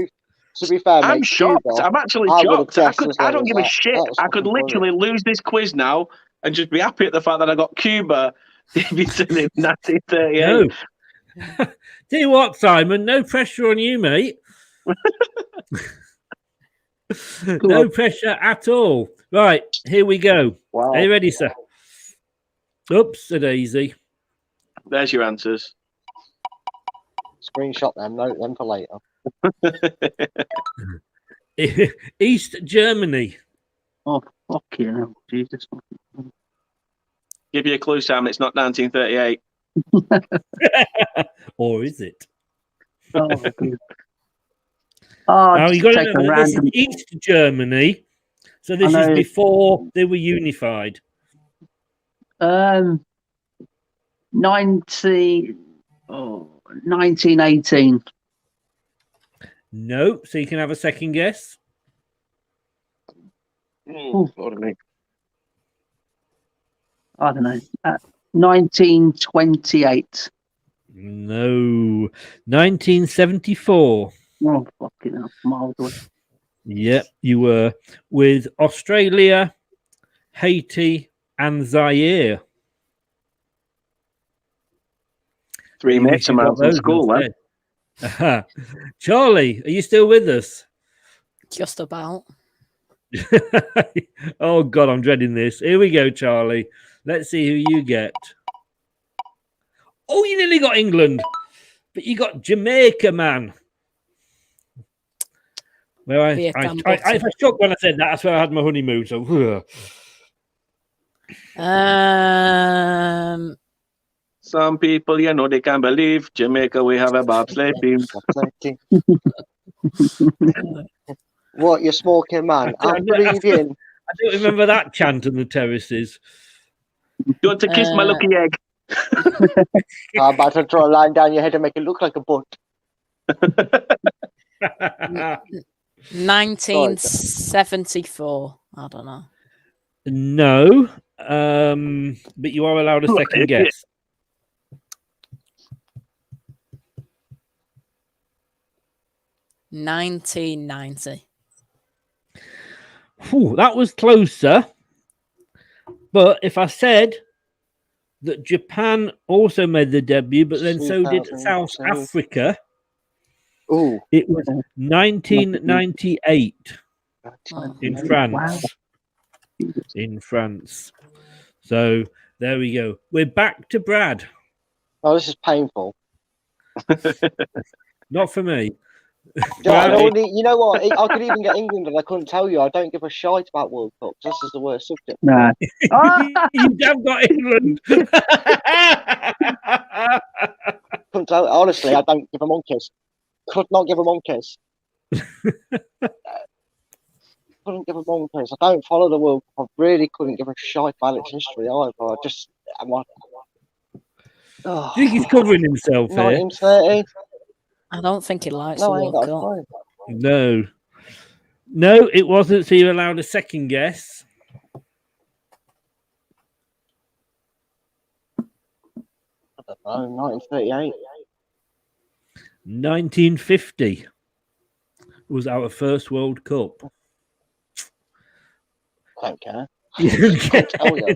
To be fair, I'm shocked. I'm actually shocked. I don't give a shit. I could literally lose this quiz now and just be happy at the fact that I got Cuba debuting in 1938. No. Tell you what, Simon, no pressure on you, mate. No pressure at all. Right, here we go. Wow. Are you ready, sir? Oops, a daisy. There's your answers. Screenshot them, note them for later. East Germany. Oh, fucking hell, Jesus. Give you a clue, Sam. It's not 1938. Or is it? Oh, now you got to know this is East Germany, so this is before they were unified. 1918. No, so you can have a second guess. I don't know. 1928. No, 1974. Oh, fucking hell. Miles away. Yep, you were with Australia, Haiti, and Zaire. 3 mates of mine from school, man. Charlie, are you still with us? Just about. Oh, God, I'm dreading this. Here we go, Charlie. Let's see who you get. Oh, you nearly got England, but you got Jamaica, man. Well, I shook when I said that. That's where I had my honeymoon. So, some people, they can't believe Jamaica. We have a bobsleigh team. What, you're smoking, man? I'm breathing. I don't remember that chant on the terraces. You want to kiss my lucky egg? I'm about to draw a line down your head and make it look like a butt. 1974. I don't know. No, but you are allowed a second guess. 1990. That was closer. But if I said that Japan also made the debut, but then so did South 2002. Africa. Ooh. It was 1998 in France. In France. So there we go. We're back to Brad. Oh, this is painful. Not for me. Yeah, you know what? I could even get England, and I couldn't tell you. I don't give a shite about World Cups. This is the worst subject. No. You have got England. Couldn't tell. Honestly, I don't give a monkeys. Could not give a monkeys. Couldn't give a monkeys. I don't follow the World Cup. I really couldn't give a shite about its history either. I think he's covering himself here. 1930. I don't think he likes No, the I ain't World got a Cup. clue. No, it wasn't. So you're allowed a second guess. I don't know. 1938. 1950 was our first World Cup. Don't care. You Can't tell you.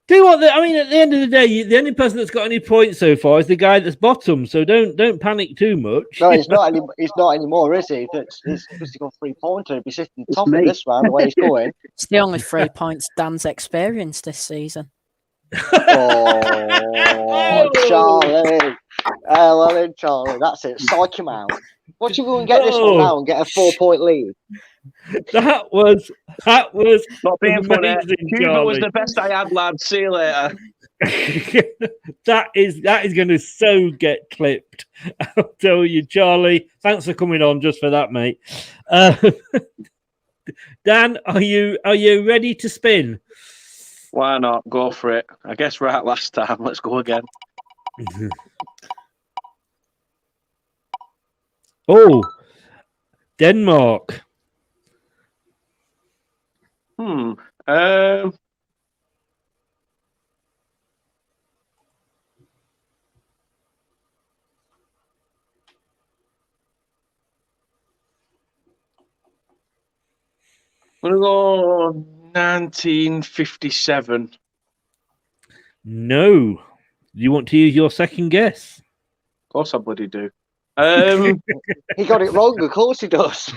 Do you what? I mean, at the end of the day, the only person that's got any points so far is the guy that's bottom. So don't panic too much. No, he's not. He's not anymore, is he? He's got 3 points. He'd be sitting top of this round the way he's going. It's the only 3 points Dan's experienced this season. Oh, Charlie. Well then, Charlie. That's it. Psych him out. What you go and get this one now and get a 4-point lead? That was Not being funny. amazing, Cuba was Charlie. the best I had, lad. See you later. that is going to so get clipped. I'll tell you, Charlie. Thanks for coming on just for that, mate. Dan, are you ready to spin? Why not? Go for it. I guess right last time. Let's go again. Oh, Denmark. I'm going to go 1957. No. You want to use your second guess? Of course I bloody do. He got it wrong. Of course he does.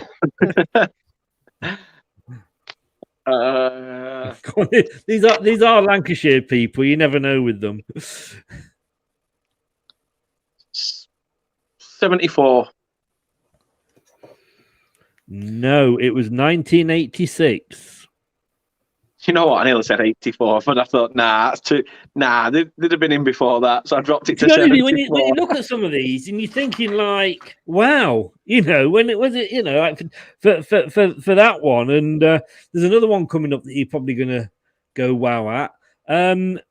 These are Lancashire people. You never know with them. 74. No, it was 1986. You know what? I nearly said 84, but I thought, that's too. They'd have been in before that, so I dropped it to 74. When you look at some of these and you're thinking like, wow, when it was like for that one, and there's another one coming up that you're probably going to go wow at.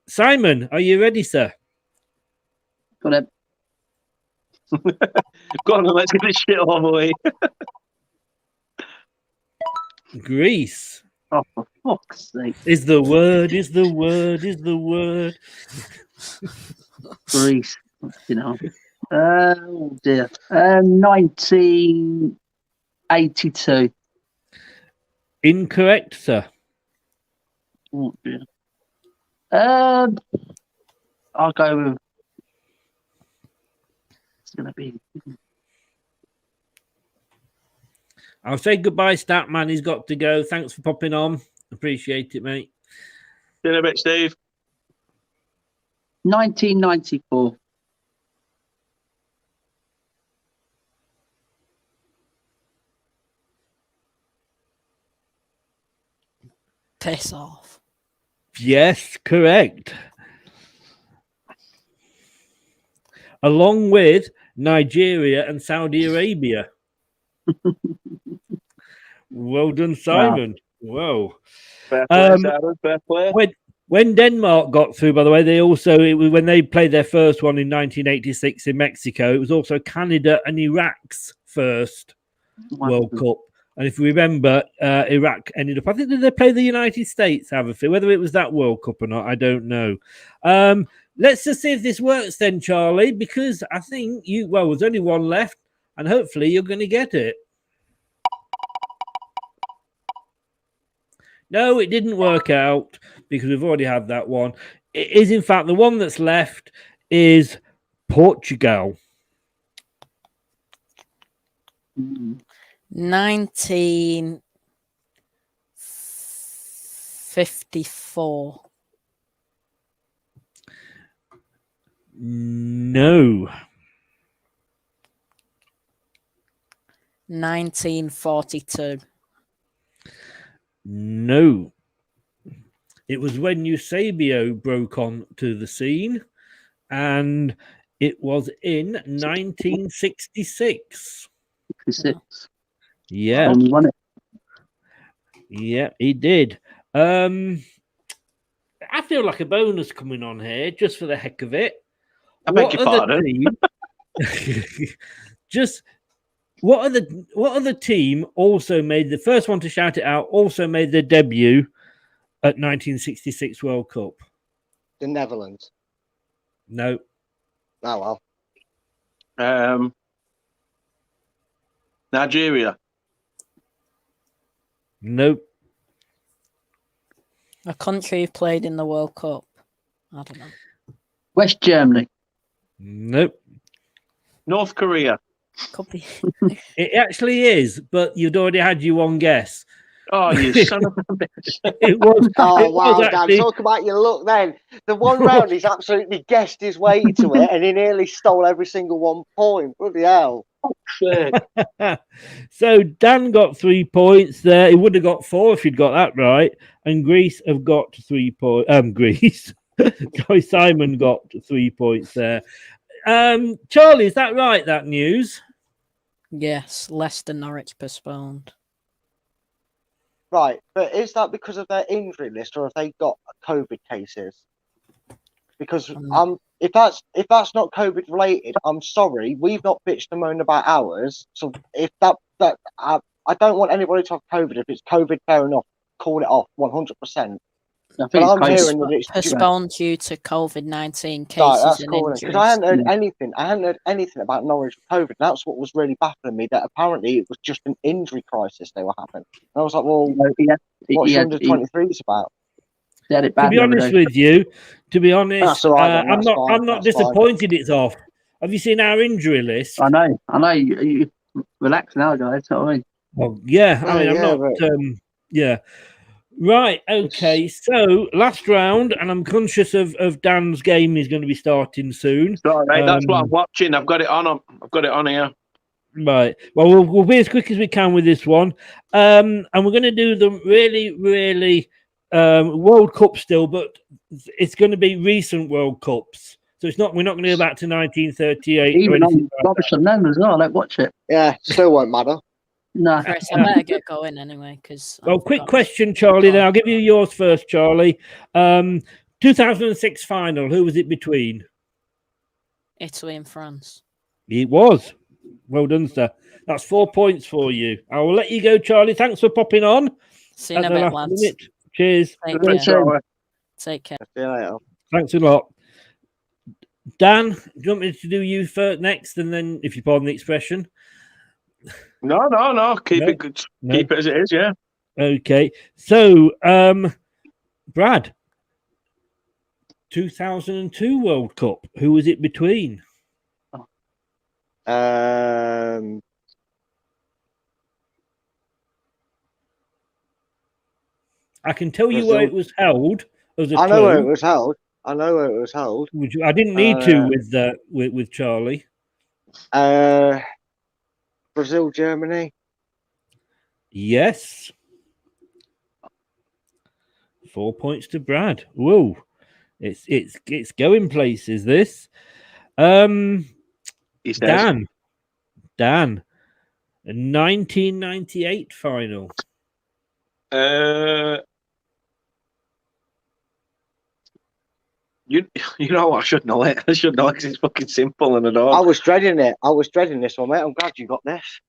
Simon, are you ready, sir? Got it. Go on, let's get this shit over with. Greece. Oh, for fuck's sake. Is the word. Greece. Oh, dear. 1982. Incorrect, sir. Oh, dear. I'll go with. It's going to be. I'll say goodbye, Statman. He's got to go. Thanks for popping on. Appreciate it, mate. See you in a bit, Steve. 1994. Piss off. Yes, correct. Along with Nigeria and Saudi Arabia. Well done, Simon. Wow. Fair play, Simon. Fair play. When Denmark got through, by the way, when they played their first one in 1986 in Mexico, it was also Canada and Iraq's first World Cup. And if you remember, Iraq ended up, I think, did they play the United States, whether it was that World Cup or not, I don't know. Let's just see if this works then, Charlie, because I think there's only one left, and hopefully you're going to get it. No, it didn't work out because we've already had that one. it is, in fact, the one that's left is Portugal. 1954. No. 1942. No. It was when Eusebio broke onto the scene, and it was in 1966. 66. Yeah. And he won it. Yeah, he did. I feel like a bonus coming on here just for the heck of it. I beg your pardon. What other team also made the first one to shout it out? Also made their debut at 1966 World Cup. The Netherlands. No. Oh well. Nigeria. Nope. A country who played in the World Cup. I don't know. West Germany. Nope. North Korea. Could be. It actually is, but you'd already had your one guess. Oh, you son of a bitch. It was. Oh, wow, actually... Dan. Talk about your luck then. The one round, he's absolutely guessed his way to it, and he nearly stole every single 1 point. Bloody hell. So Dan got 3 points there. He would have got 4 if he'd got that right. And Greece have got 3 points. Greece. Joy Simon got 3 points there. Charlie, is that right, that news? Yes, Leicester Norwich postponed. Right, but is that because of their injury list, or have they got COVID cases? Because if that's not COVID related, I'm sorry, we've not bitched and moaned about ours. So if I don't want anybody to have COVID. If it's COVID, fair enough, call it off 100%. But I'm hearing that it's postponed due to COVID-19 cases. Right, that's and cool. injuries. Because I hadn't heard anything. I hadn't heard anything about Norwich with COVID. That's what was really baffling me. That apparently it was just an injury crisis they were having. And I was like, well, what's under 23s about? To be honest with you, That's all right, I'm not disappointed it's off. Have you seen our injury list? I know. You relax now, guys. You know what I mean? Well, yeah. I'm not. Yeah. Right. Okay. So last round, and I'm conscious of Dan's game is going to be starting soon. Sorry, mate, that's what I'm watching. I've got it on. I've got it on here. Right. Well, we'll be as quick as we can with this one, and we're going to do them really World Cup still, but it's going to be recent World Cups. So we're not going to go back to 1938. Even on Robertson then as well. Like, watch it. Yeah, still won't matter. No. Chris, I better get going anyway. Well, quick question, Charlie. Then I'll give you yours first, Charlie. 2006 final. Who was it between? Italy and France. It was. Well done, sir. That's 4 points for you. I will let you go, Charlie. Thanks for popping on. See you in a bit, lads. Minute. Cheers. Take care. Take care. See you later. Thanks a lot. Dan, do you want me to do you first next, and then, if you pardon the expression? No. Keep it good. No. Keep it as it is, yeah. Okay. So, Brad, 2002 World Cup. Who was it between? I can tell you where it was held. I know where it was held. I didn't need to with Charlie. Brazil, Germany. Yes. 4 points to Brad. Whoa, it's going places. This. Dan. 1998 final. You know, I should know it. I should know it because it's fucking simple and all. I was dreading it. I was dreading this one, mate. I'm glad you got this.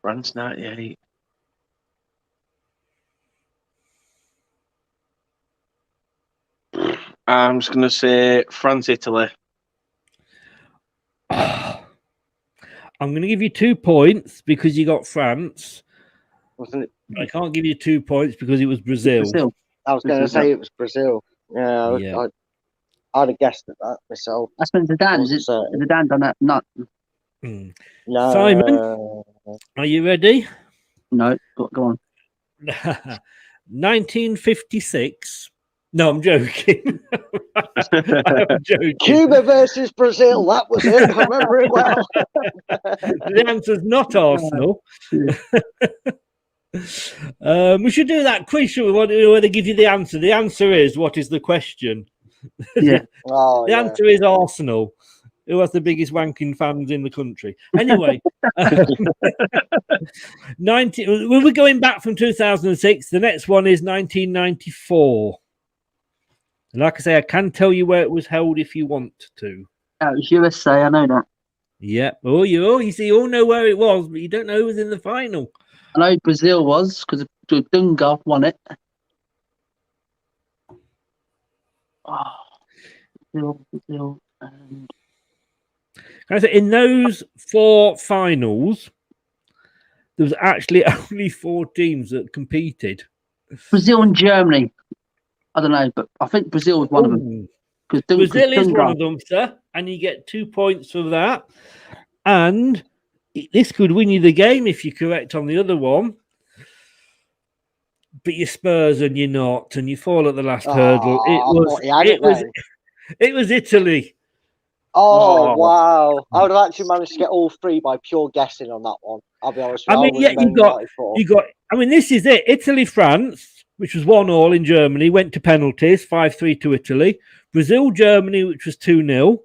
France 98. I'm just going to say France, Italy. I'm going to give you 2 points because you got France. Wasn't it? I can't give you 2 points because it was Brazil. I was going to say it was Brazil. Yeah, Yeah. I'd have guessed at that myself. That's been Zidane. Is it Zidane done that? No. No. Simon, are you ready? No. Go on. 1956. No, I'm joking. I'm joking. Cuba versus Brazil. That was it. I remember it well. The answer's not Arsenal. We should do that quiz, should we? Where they give you the answer. The answer is, what is the question? Yeah. The answer is Arsenal, who has the biggest wanking fans in the country. Anyway, we were going back from 2006. The next one is 1994. And like I say, I can tell you where it was held if you want to. It was USA. I know that. Yeah. You see, you all know where it was, but you don't know who was in the final. I know Brazil was because Dunga won it. Brazil. And... Can I say, in those 4 finals, there was actually only 4 teams that competed. Brazil and Germany. I don't know, but I think Brazil was one of them. Brazil is one of them, sir, and you get 2 points for that. And this could win you the game if you're correct on the other one. But you're Spurs and you're not, and you fall at the last hurdle. It was Italy. Oh, wow. I would have actually managed to get all 3 by pure guessing on that one. I'll be honest with you. I mean, you got. I mean, this is it. Italy, France, which was 1-1 in Germany, went to penalties, 5-3 to Italy. Brazil, Germany, which was 2-0.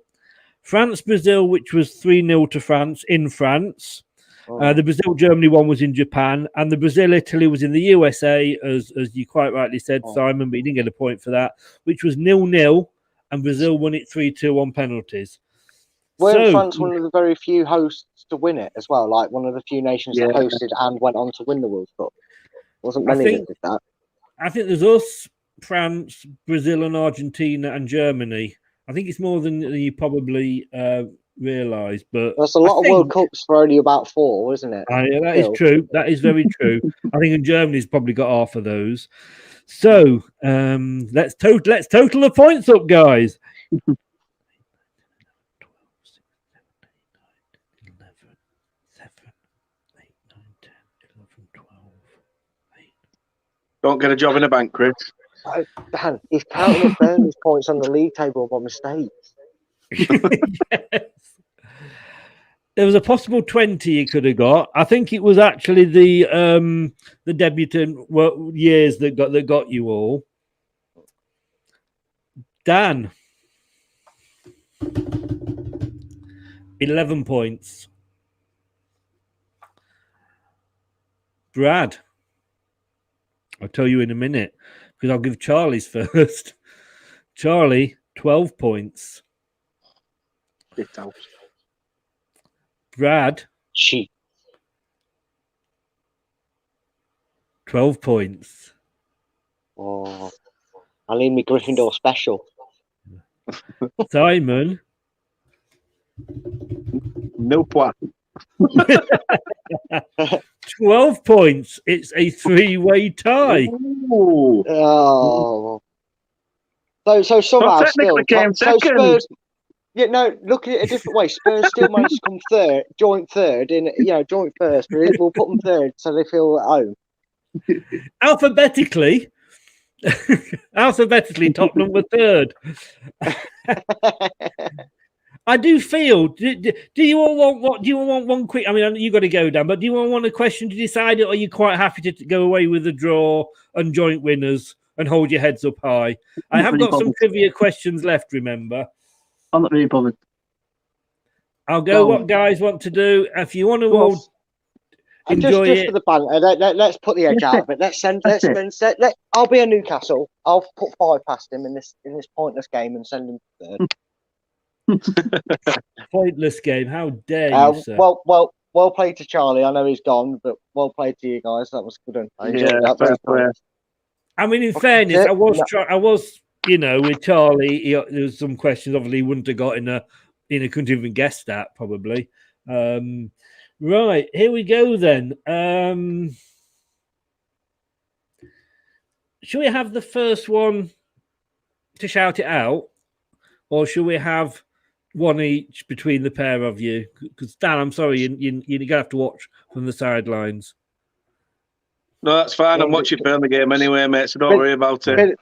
France, Brazil, which was 3-0 to France in France. The Brazil-Germany one was in Japan, and the Brazil-Italy was in the USA, as you quite rightly said, Simon, but you didn't get a point for that, which was 0-0, and Brazil won it 3-2 on penalties. Weren't France one of the very few hosts to win it as well? Like one of the few nations that hosted and went on to win the World Cup. Wasn't many that did that. I think there's us, France, Brazil, and Argentina, and Germany. I think it's more than you probably realise, but that's a lot of World Cups for only about 4, isn't it? That is true. That is very true. I think in Germany's probably got half of those. So let's total the points up, guys. 12. Don't get a job in a bank, Chris. Dan, he's counting up Burnley's points on the league table by mistake. Yes. There was a possible 20 you could have got. I think it was actually the debutant years that got you all. Dan, 11 points. Brad, I'll tell you in a minute because I'll give Charlie's first. Charlie, 12 points. Brad, 12 points. Oh, I need me Gryffindor special. Simon, no point. 12 points. It's a 3-way tie. Ooh. Oh. So somehow still. So Spurs. Yeah, no. Look at it a different way. Spurs still managed to come third, joint third joint first. We'll put them third so they feel at home. Alphabetically, Tottenham were third. I do feel. Do you all want what? Do you all want one quick? I mean, you got to go down, but do you all want a question to decide it, or are you quite happy to go away with a draw and joint winners and hold your heads up high? I have got some trivia questions left. Remember, I'm not really bothered. I'll go. What guys want to do? If you want to all enjoy just it for the banter, let's put the edge out of it. I'll be a Newcastle. I'll put 5 past him in this pointless game and send him third. Pointless game. How dare you, sir? Well played to Charlie. I know he's gone, but well played to you guys. That was good. I enjoyed that. I mean, in fairness, I was, with Charlie. There was some questions. Obviously, he wouldn't have got in a couldn't even guess that probably. Right, here we go then. Should we have the first one to shout it out, or should we have one each between the pair of you? Because Dan, I'm sorry, you're gonna have to watch from the sidelines. No, that's fine. I'm watching Burnley game anyway, mate, so don't worry about it.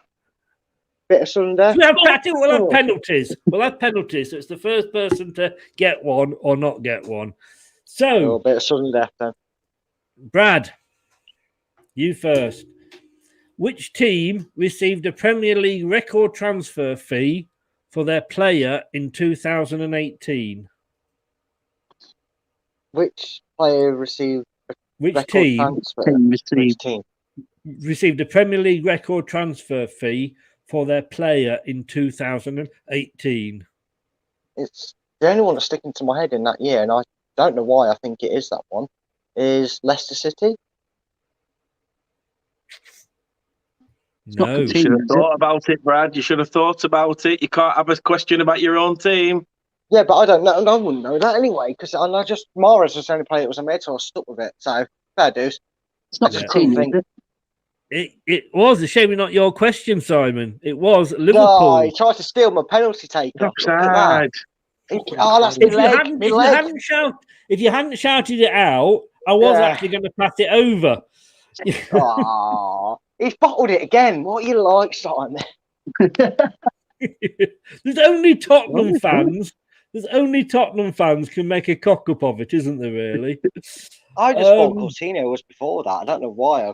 Bit of Sunday. We'll have penalties. We'll have penalties. So it's the first person to get one or not get one. So, a bit of Sunday then. Brad, you first. Which team received a Premier League record transfer fee for their player in 2018? Which player received Which team received a Premier League record transfer fee for their player in 2018? It's the only one that's sticking to my head in that year, and I don't know why I think it is that one, is Leicester City. No. You should have thought about it, Brad. You should have thought about it. You can't have a question about your own team. Yeah, but I don't know. I wouldn't know that anyway, because I just Mahrez was the only player that was a mid, so I was stuck with it. So, fair dues. It's not the team, is it? It was a shame not your question, Simon. It was Liverpool. No, he tried to steal my penalty taker. Offside. Oh, that's my leg. If you hadn't shouted it out, I was actually going to pass it over. Oh, he's bottled it again. What you like, Simon? There's only Tottenham fans. There's only Tottenham fans can make a cock up of it, isn't there? Really? I just thought Coutinho was before that. I don't know why.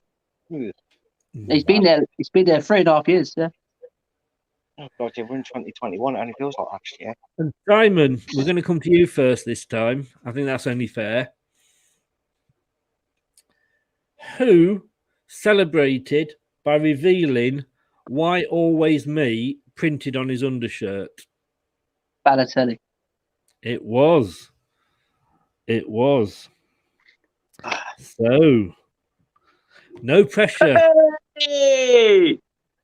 He's been there. He's been there 3.5 years. Yeah. Oh God, you're in 2021. It only feels like last year. And Simon, we're going to come to you first this time. I think that's only fair. Who celebrated by revealing "Why Always Me" printed on his undershirt? Balotelli. It was. So, no pressure. Hey!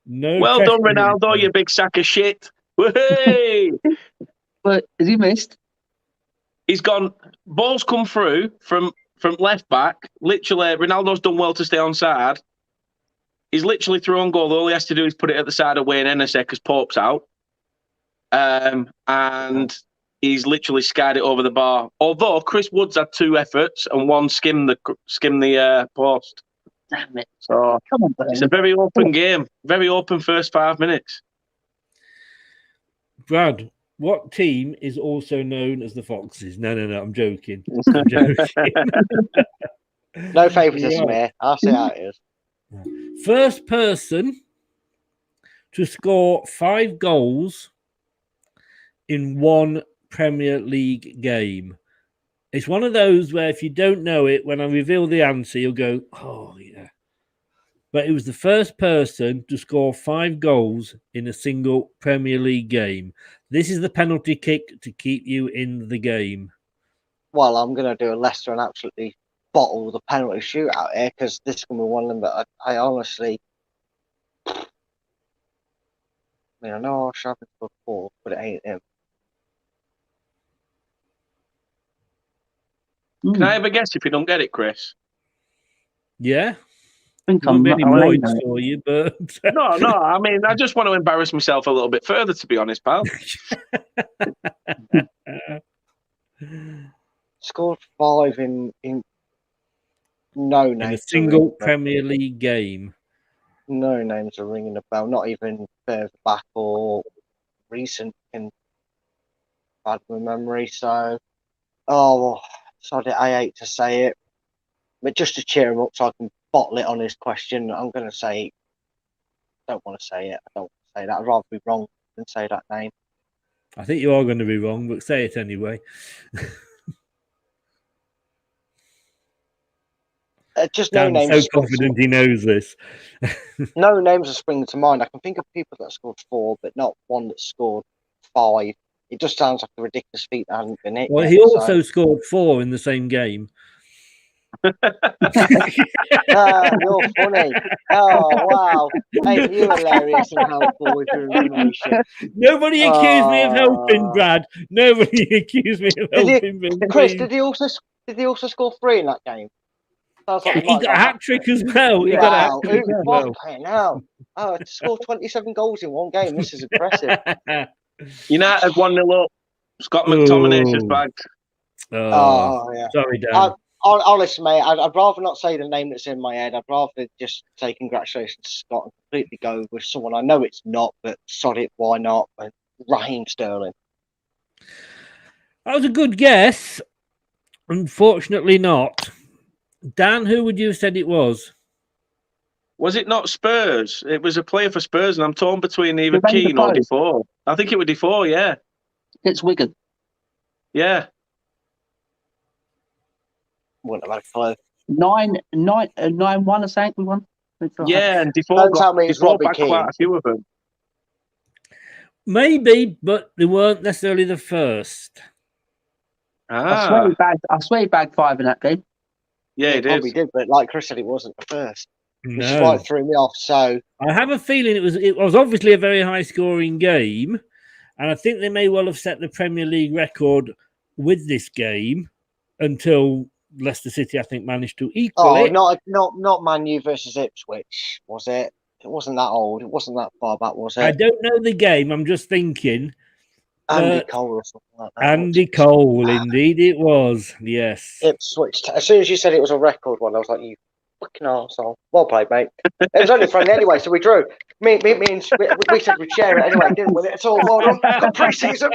No. Well done, Ronaldo, you big sack of shit. Hey! But has he missed? He's gone. Ball's come through from left back. Literally, Ronaldo's done well to stay on side. He's literally through on goal. All he has to do is put it at the side of Wayne Hennessy because Pope's out. And he's literally skied it over the bar. Although Chris Woods had 2 efforts and one skimmed the post. Damn it. So Come on, it's a very open game. Very open first 5 minutes. Brad, what team is also known as the Foxes? No, I'm joking. No favouritism here. I'll see how it is. First person to score 5 goals in one Premier League game. It's one of those where if you don't know it, when I reveal the answer, you'll go, oh, yeah. But it was the first person to score 5 goals in a single Premier League game. This is the penalty kick to keep you in the game. Well, I'm going to do a Leicester and absolutely bottle the penalty shootout here because this is going to be one of them that I honestly... I mean, I know I should have scored 4, but it ain't him. Can I have a guess if you don't get it, Chris? Yeah. I think I'm many points for you, but no. I mean, I just want to embarrass myself a little bit further, to be honest, pal. Scored 5 in no names. In a single Premier League game. No names are ringing a bell. Not even further back or recent in bad memory. So, sorry, I hate to say it, but just to cheer him up so I can bottle it on his question, I'm going to say, don't want to say it. I don't want to say that. I'd rather be wrong than say that name. I think you are going to be wrong, but say it anyway. Just no names. So confident he knows this. No names are springing to mind. I can think of people that scored 4, but not one that scored 5. It just sounds like a ridiculous feat that hasn't been hit. Well, yet, he also scored 4 in the same game. You're funny. Oh, wow. Hey, you're hilarious and helpful with your information. Nobody accused me of helping, Brad. Nobody accused me of helping. Chris, did he also score 3 in that game? Yeah, he got a hat-trick as well. He got a hat-trick as well. Now. Oh, to score 27 goals in one game. This is impressive. United 1-0 up. Scott McTominay's just bagged. Oh, yeah. Sorry, Dan. Honestly, mate, I'd rather not say the name that's in my head. I'd rather just say congratulations to Scott and completely go with someone I know it's not, but sod it, why not? And Raheem Sterling. That was a good guess. Unfortunately not. Dan, who would you have said it was? Was it not Spurs? It was a player for Spurs, and I'm torn between either Keane or Defoe. I think it was Defoe, yeah. It's Wigan. Yeah. Wouldn't have had 9-1, I think we won. Yeah, and Defoe back Keane. quite a few of them. Maybe, but they weren't necessarily the first. I swear he bagged 5 in that game. Yeah, he probably did, but like Chris said, it wasn't the first. Which is No. why it threw me off. So I have a feeling it was obviously a very high-scoring game, and I think they may well have set the Premier League record with this game until Leicester City, I think, managed to equal it. not Man U versus Ipswich, was it? It wasn't that old. It wasn't that far back, was it? I don't know the game. I'm just thinking. Andy Cole or something like that. Andy Cole, indeed it was. Yes. Ipswich. As soon as you said it was a record one, I was like, you fucking arsehole. Well played, mate. It was only friendly anyway, so we drew. Me and we said we'd share it anyway, didn't we? It's all well done. Good pre-season.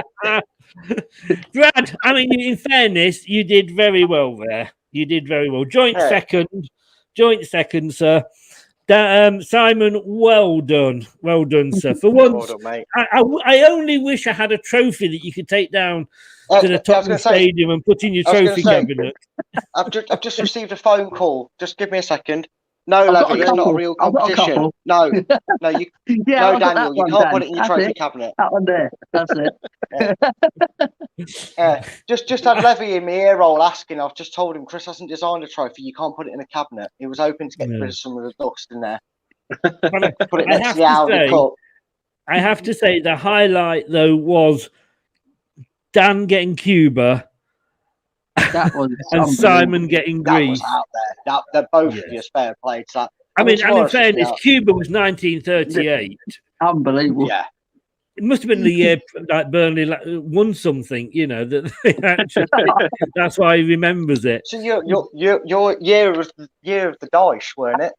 Brad, I mean, in fairness, you did very well there. You did very well. Joint second, sir. Simon, well done, sir. For once, well done, mate. I only wish I had a trophy that you could take down to the Tottenham Stadium and put in your trophy cabinet. I've just received a phone call. Just give me a second. No, Levy, it's not a real competition. No, you, no, Daniel, you can't put it in your trophy cabinet. That one there, that's it. Just had Levy in my ear roll asking. I've just told him Chris hasn't designed a trophy. You can't put it in a cabinet. He was hoping to get rid of some of the dust in there. Put it next to the Audi Cup. I have to say the highlight though was Dan getting Cuba. That was and Simon getting Greece. That was out there. They're both just fair play. So I mean, and in fairness, Cuba was 1938. Unbelievable. Yeah. It must have been the year like Burnley won something, that they actually, that's why he remembers it. So your year of the dice, weren't it?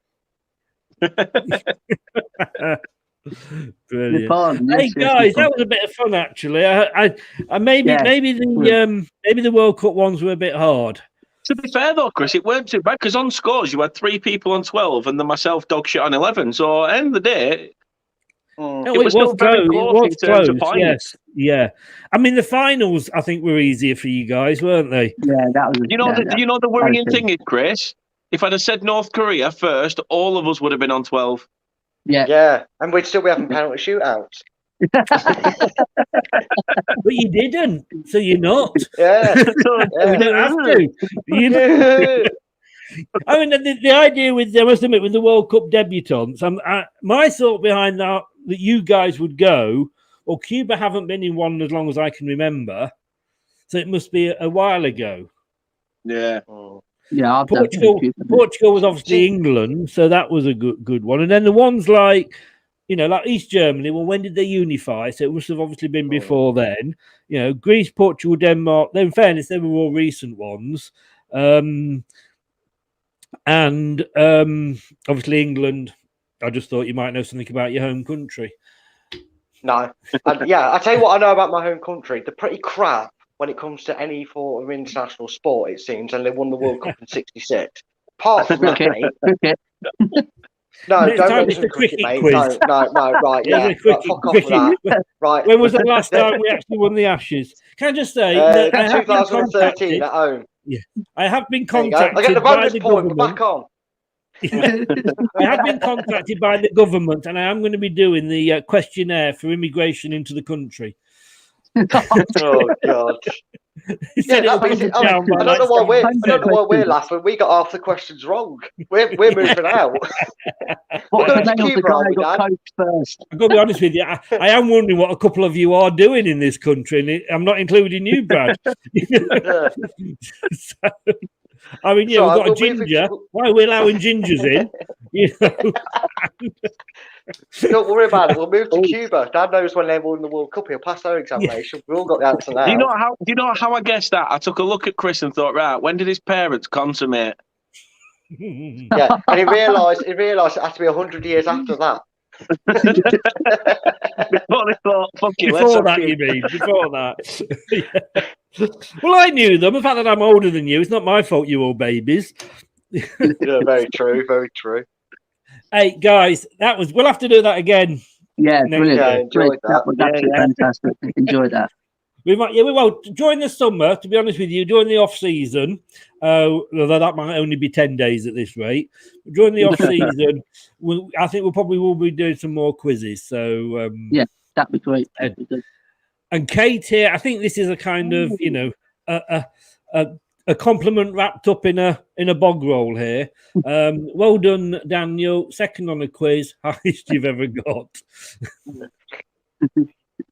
Brilliant. Hey guys, that was a bit of fun actually. I maybe the World Cup ones were a bit hard. To be fair though, Chris, it weren't too bad because on scores you had 3 people on 12 and then myself dog shit on 11. So at the end of the day, it was still very close in terms of points. Yes, yeah. I mean the finals I think were easier for you guys, weren't they? Yeah, that was. You know the worrying thing is, Chris, if I'd have said North Korea first, all of us would have been on 12. Yeah, and we'd still be having penalty shootouts. But you didn't, so you're not. Yeah. We don't have to. I mean, the idea with, I must admit, with the World Cup debutants, my thought behind that you guys would go, well, Cuba haven't been in one as long as I can remember, so it must be a while ago. Yeah. Yeah, Portugal was obviously England, so that was a good one. And then the ones like East Germany, well, when did they unify? So it must have obviously been before then. Greece, Portugal, Denmark. In fairness, they were all recent ones. And obviously England, I just thought you might know something about your home country. No. I tell you what I know about my home country. They're pretty crap when it comes to any form of international sport, it seems, and they won the World Cup in '66. Apart from that, mate. No, don't mention cricket, mate. Quiz. No, right, yeah. Fuck off with that. Right. When was the last time we actually won the Ashes? Can I just say, 2013 at home. Yeah, I have been contacted. I get the bonus by the point. government. Back on. I have been contacted by the government, and I am going to be doing the questionnaire for immigration into the country. Oh God. Yeah, I don't know why we're laughing. We got half the questions wrong. We're moving out. What We're the going to nail the Cuba, guy are we, got Dad? coached first? I've got to be honest with you. I am wondering what a couple of you are doing in this country, and I'm not including you, Brad. So, I mean, yeah, So, we've got a we're moving ginger. to- Why are we allowing gingers in? You know? Don't worry about it. We'll move to Cuba. Dad knows when they win the World Cup. He'll pass their examination. We've all got the answer now. Do you know how I guessed that? I took a look at Chris and thought, right, when did his parents consummate? Yeah, and he realised it has to be 100 years after that. Before they thought, fuck you, Before that, you mean? Before that. Yeah. Well, I knew them. The fact that I'm older than you, it's not my fault you all babies. Yeah, very true, very true. Hey, guys, we'll have to do that again. Yeah, brilliant. Yeah, enjoyed that. was absolutely fantastic. Enjoyed that. We will during the summer, to be honest with you, during the off season, although that might only be 10 days at this rate. During the off season, I think we probably will be doing some more quizzes. So yeah, that'd be great. That'd be good. And Kate here, I think this is a kind of a compliment wrapped up in a bog roll here. Well done, Daniel. Second on a quiz, highest you've ever got.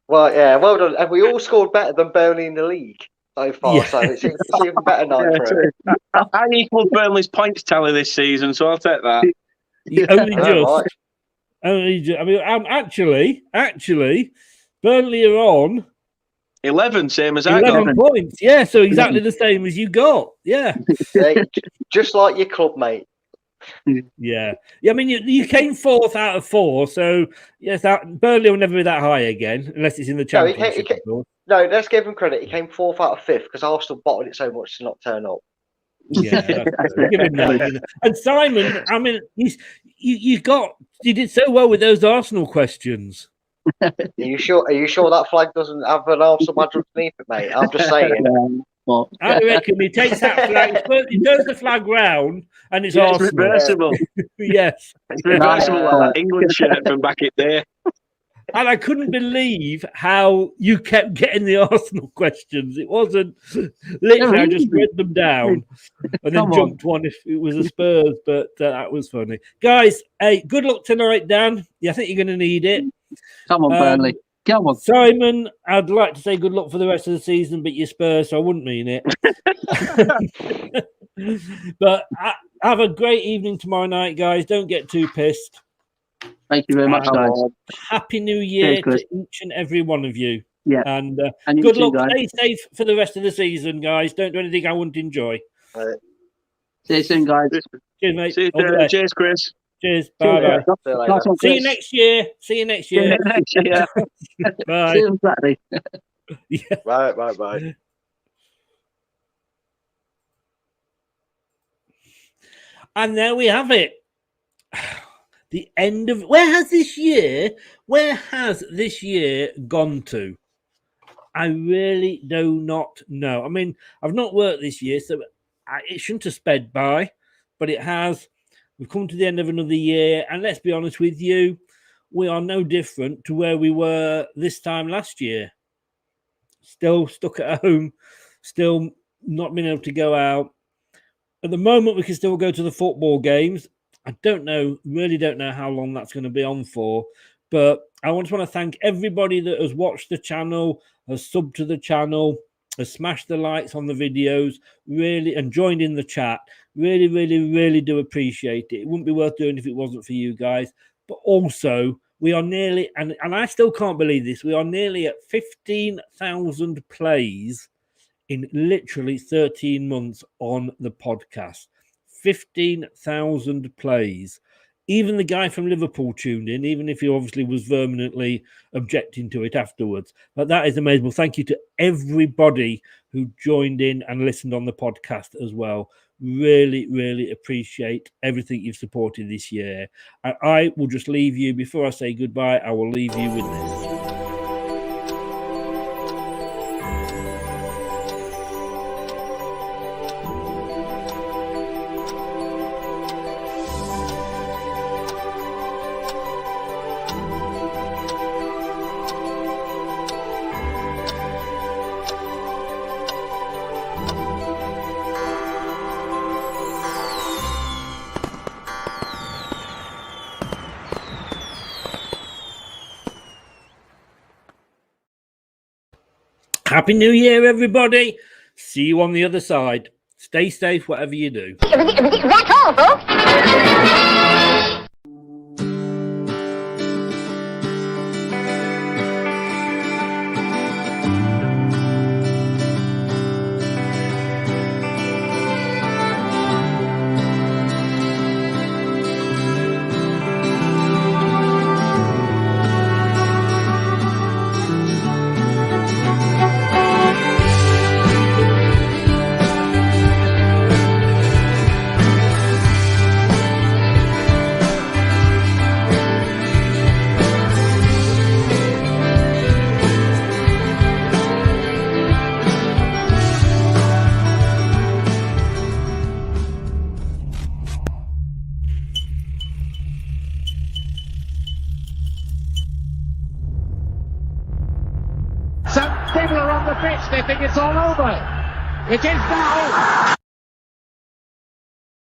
Well, yeah, well done. And we all scored better than Burnley in the league so far, Yeah. so it's even better night for it. I equalled Burnley's points tally this season, so I'll take that. Only Yeah, just. right. I mean, actually, Burnley are on 11, same as I 11 got. points. Yeah, so exactly the same as you got. Yeah. Yeah, just like your club, mate. Yeah. I mean, you came 4th out of 4, so yes, Burnley will never be that high again, unless it's in the No, Championship. Of course. No, let's give him credit. He came 4th out of 5th because Arsenal bottled it so much to not turn up. Yeah, that's good. Give him that. And Simon, I mean, you did so well with those Arsenal questions. Are you sure that flag doesn't have an Arsenal badge underneath it, mate? I'm just saying. I reckon he takes that flag, he turns the flag round, and it's Yeah, Arsenal. it's reversible. Yes. It's reversible like that England shirt from back in there. And I couldn't believe how you kept getting the Arsenal questions. It wasn't literally, I just read them down and then jumped one if it was a Spurs, but that was funny. Guys, hey, good luck tonight, Dan. Yeah, I think you're going to need it. Come on, Burnley. Come on. Simon, I'd like to say good luck for the rest of the season, but you're Spurs, so I wouldn't mean it. But have a great evening tomorrow night, guys. Don't get too pissed. Thank you very much, guys. Happy New Year Cheers, to each and every one of you. Yeah. And you good too, luck. guys. Stay safe for the rest of the season, guys. Don't do anything I wouldn't enjoy. See you soon, guys. Cheers, mate. See you All the soon. best. Cheers, Chris. Cheers. Bye-bye. Nice one, See you Chris. next year. See you next year. Yeah. Bye. See you on Saturday. Yeah. Right. And there we have it. The end of where has this year gone to? I really do not know. I mean, I've not worked this year, so it shouldn't have sped by, but it has. We've come to the end of another year, and let's be honest with you, we are no different to where we were this time last year. Still stuck at home, still not being able to go out. At the moment, we can still go to the football games. I really don't know how long that's going to be on for, but I just want to thank everybody that has watched the channel, has subbed to the channel, has smashed the likes on the videos, really, and joined in the chat. Really, really, really do appreciate it. It wouldn't be worth doing if it wasn't for you guys. But also, we are nearly, and I still can't believe this, we are nearly at 15,000 plays in literally 13 months on the podcast. 15,000 plays. Even the guy from Liverpool tuned in, even if he obviously was vehemently objecting to it afterwards. But that is amazing. Well, thank you to everybody who joined in and listened on the podcast as well. Really, really appreciate everything you've supported this year. And I will just leave you, before I say goodbye, I will leave you with this. Happy New Year, everybody. See you on the other side. Stay safe, whatever you do. That's all, folks. Some people are on the pitch, they think it's all over. It is now.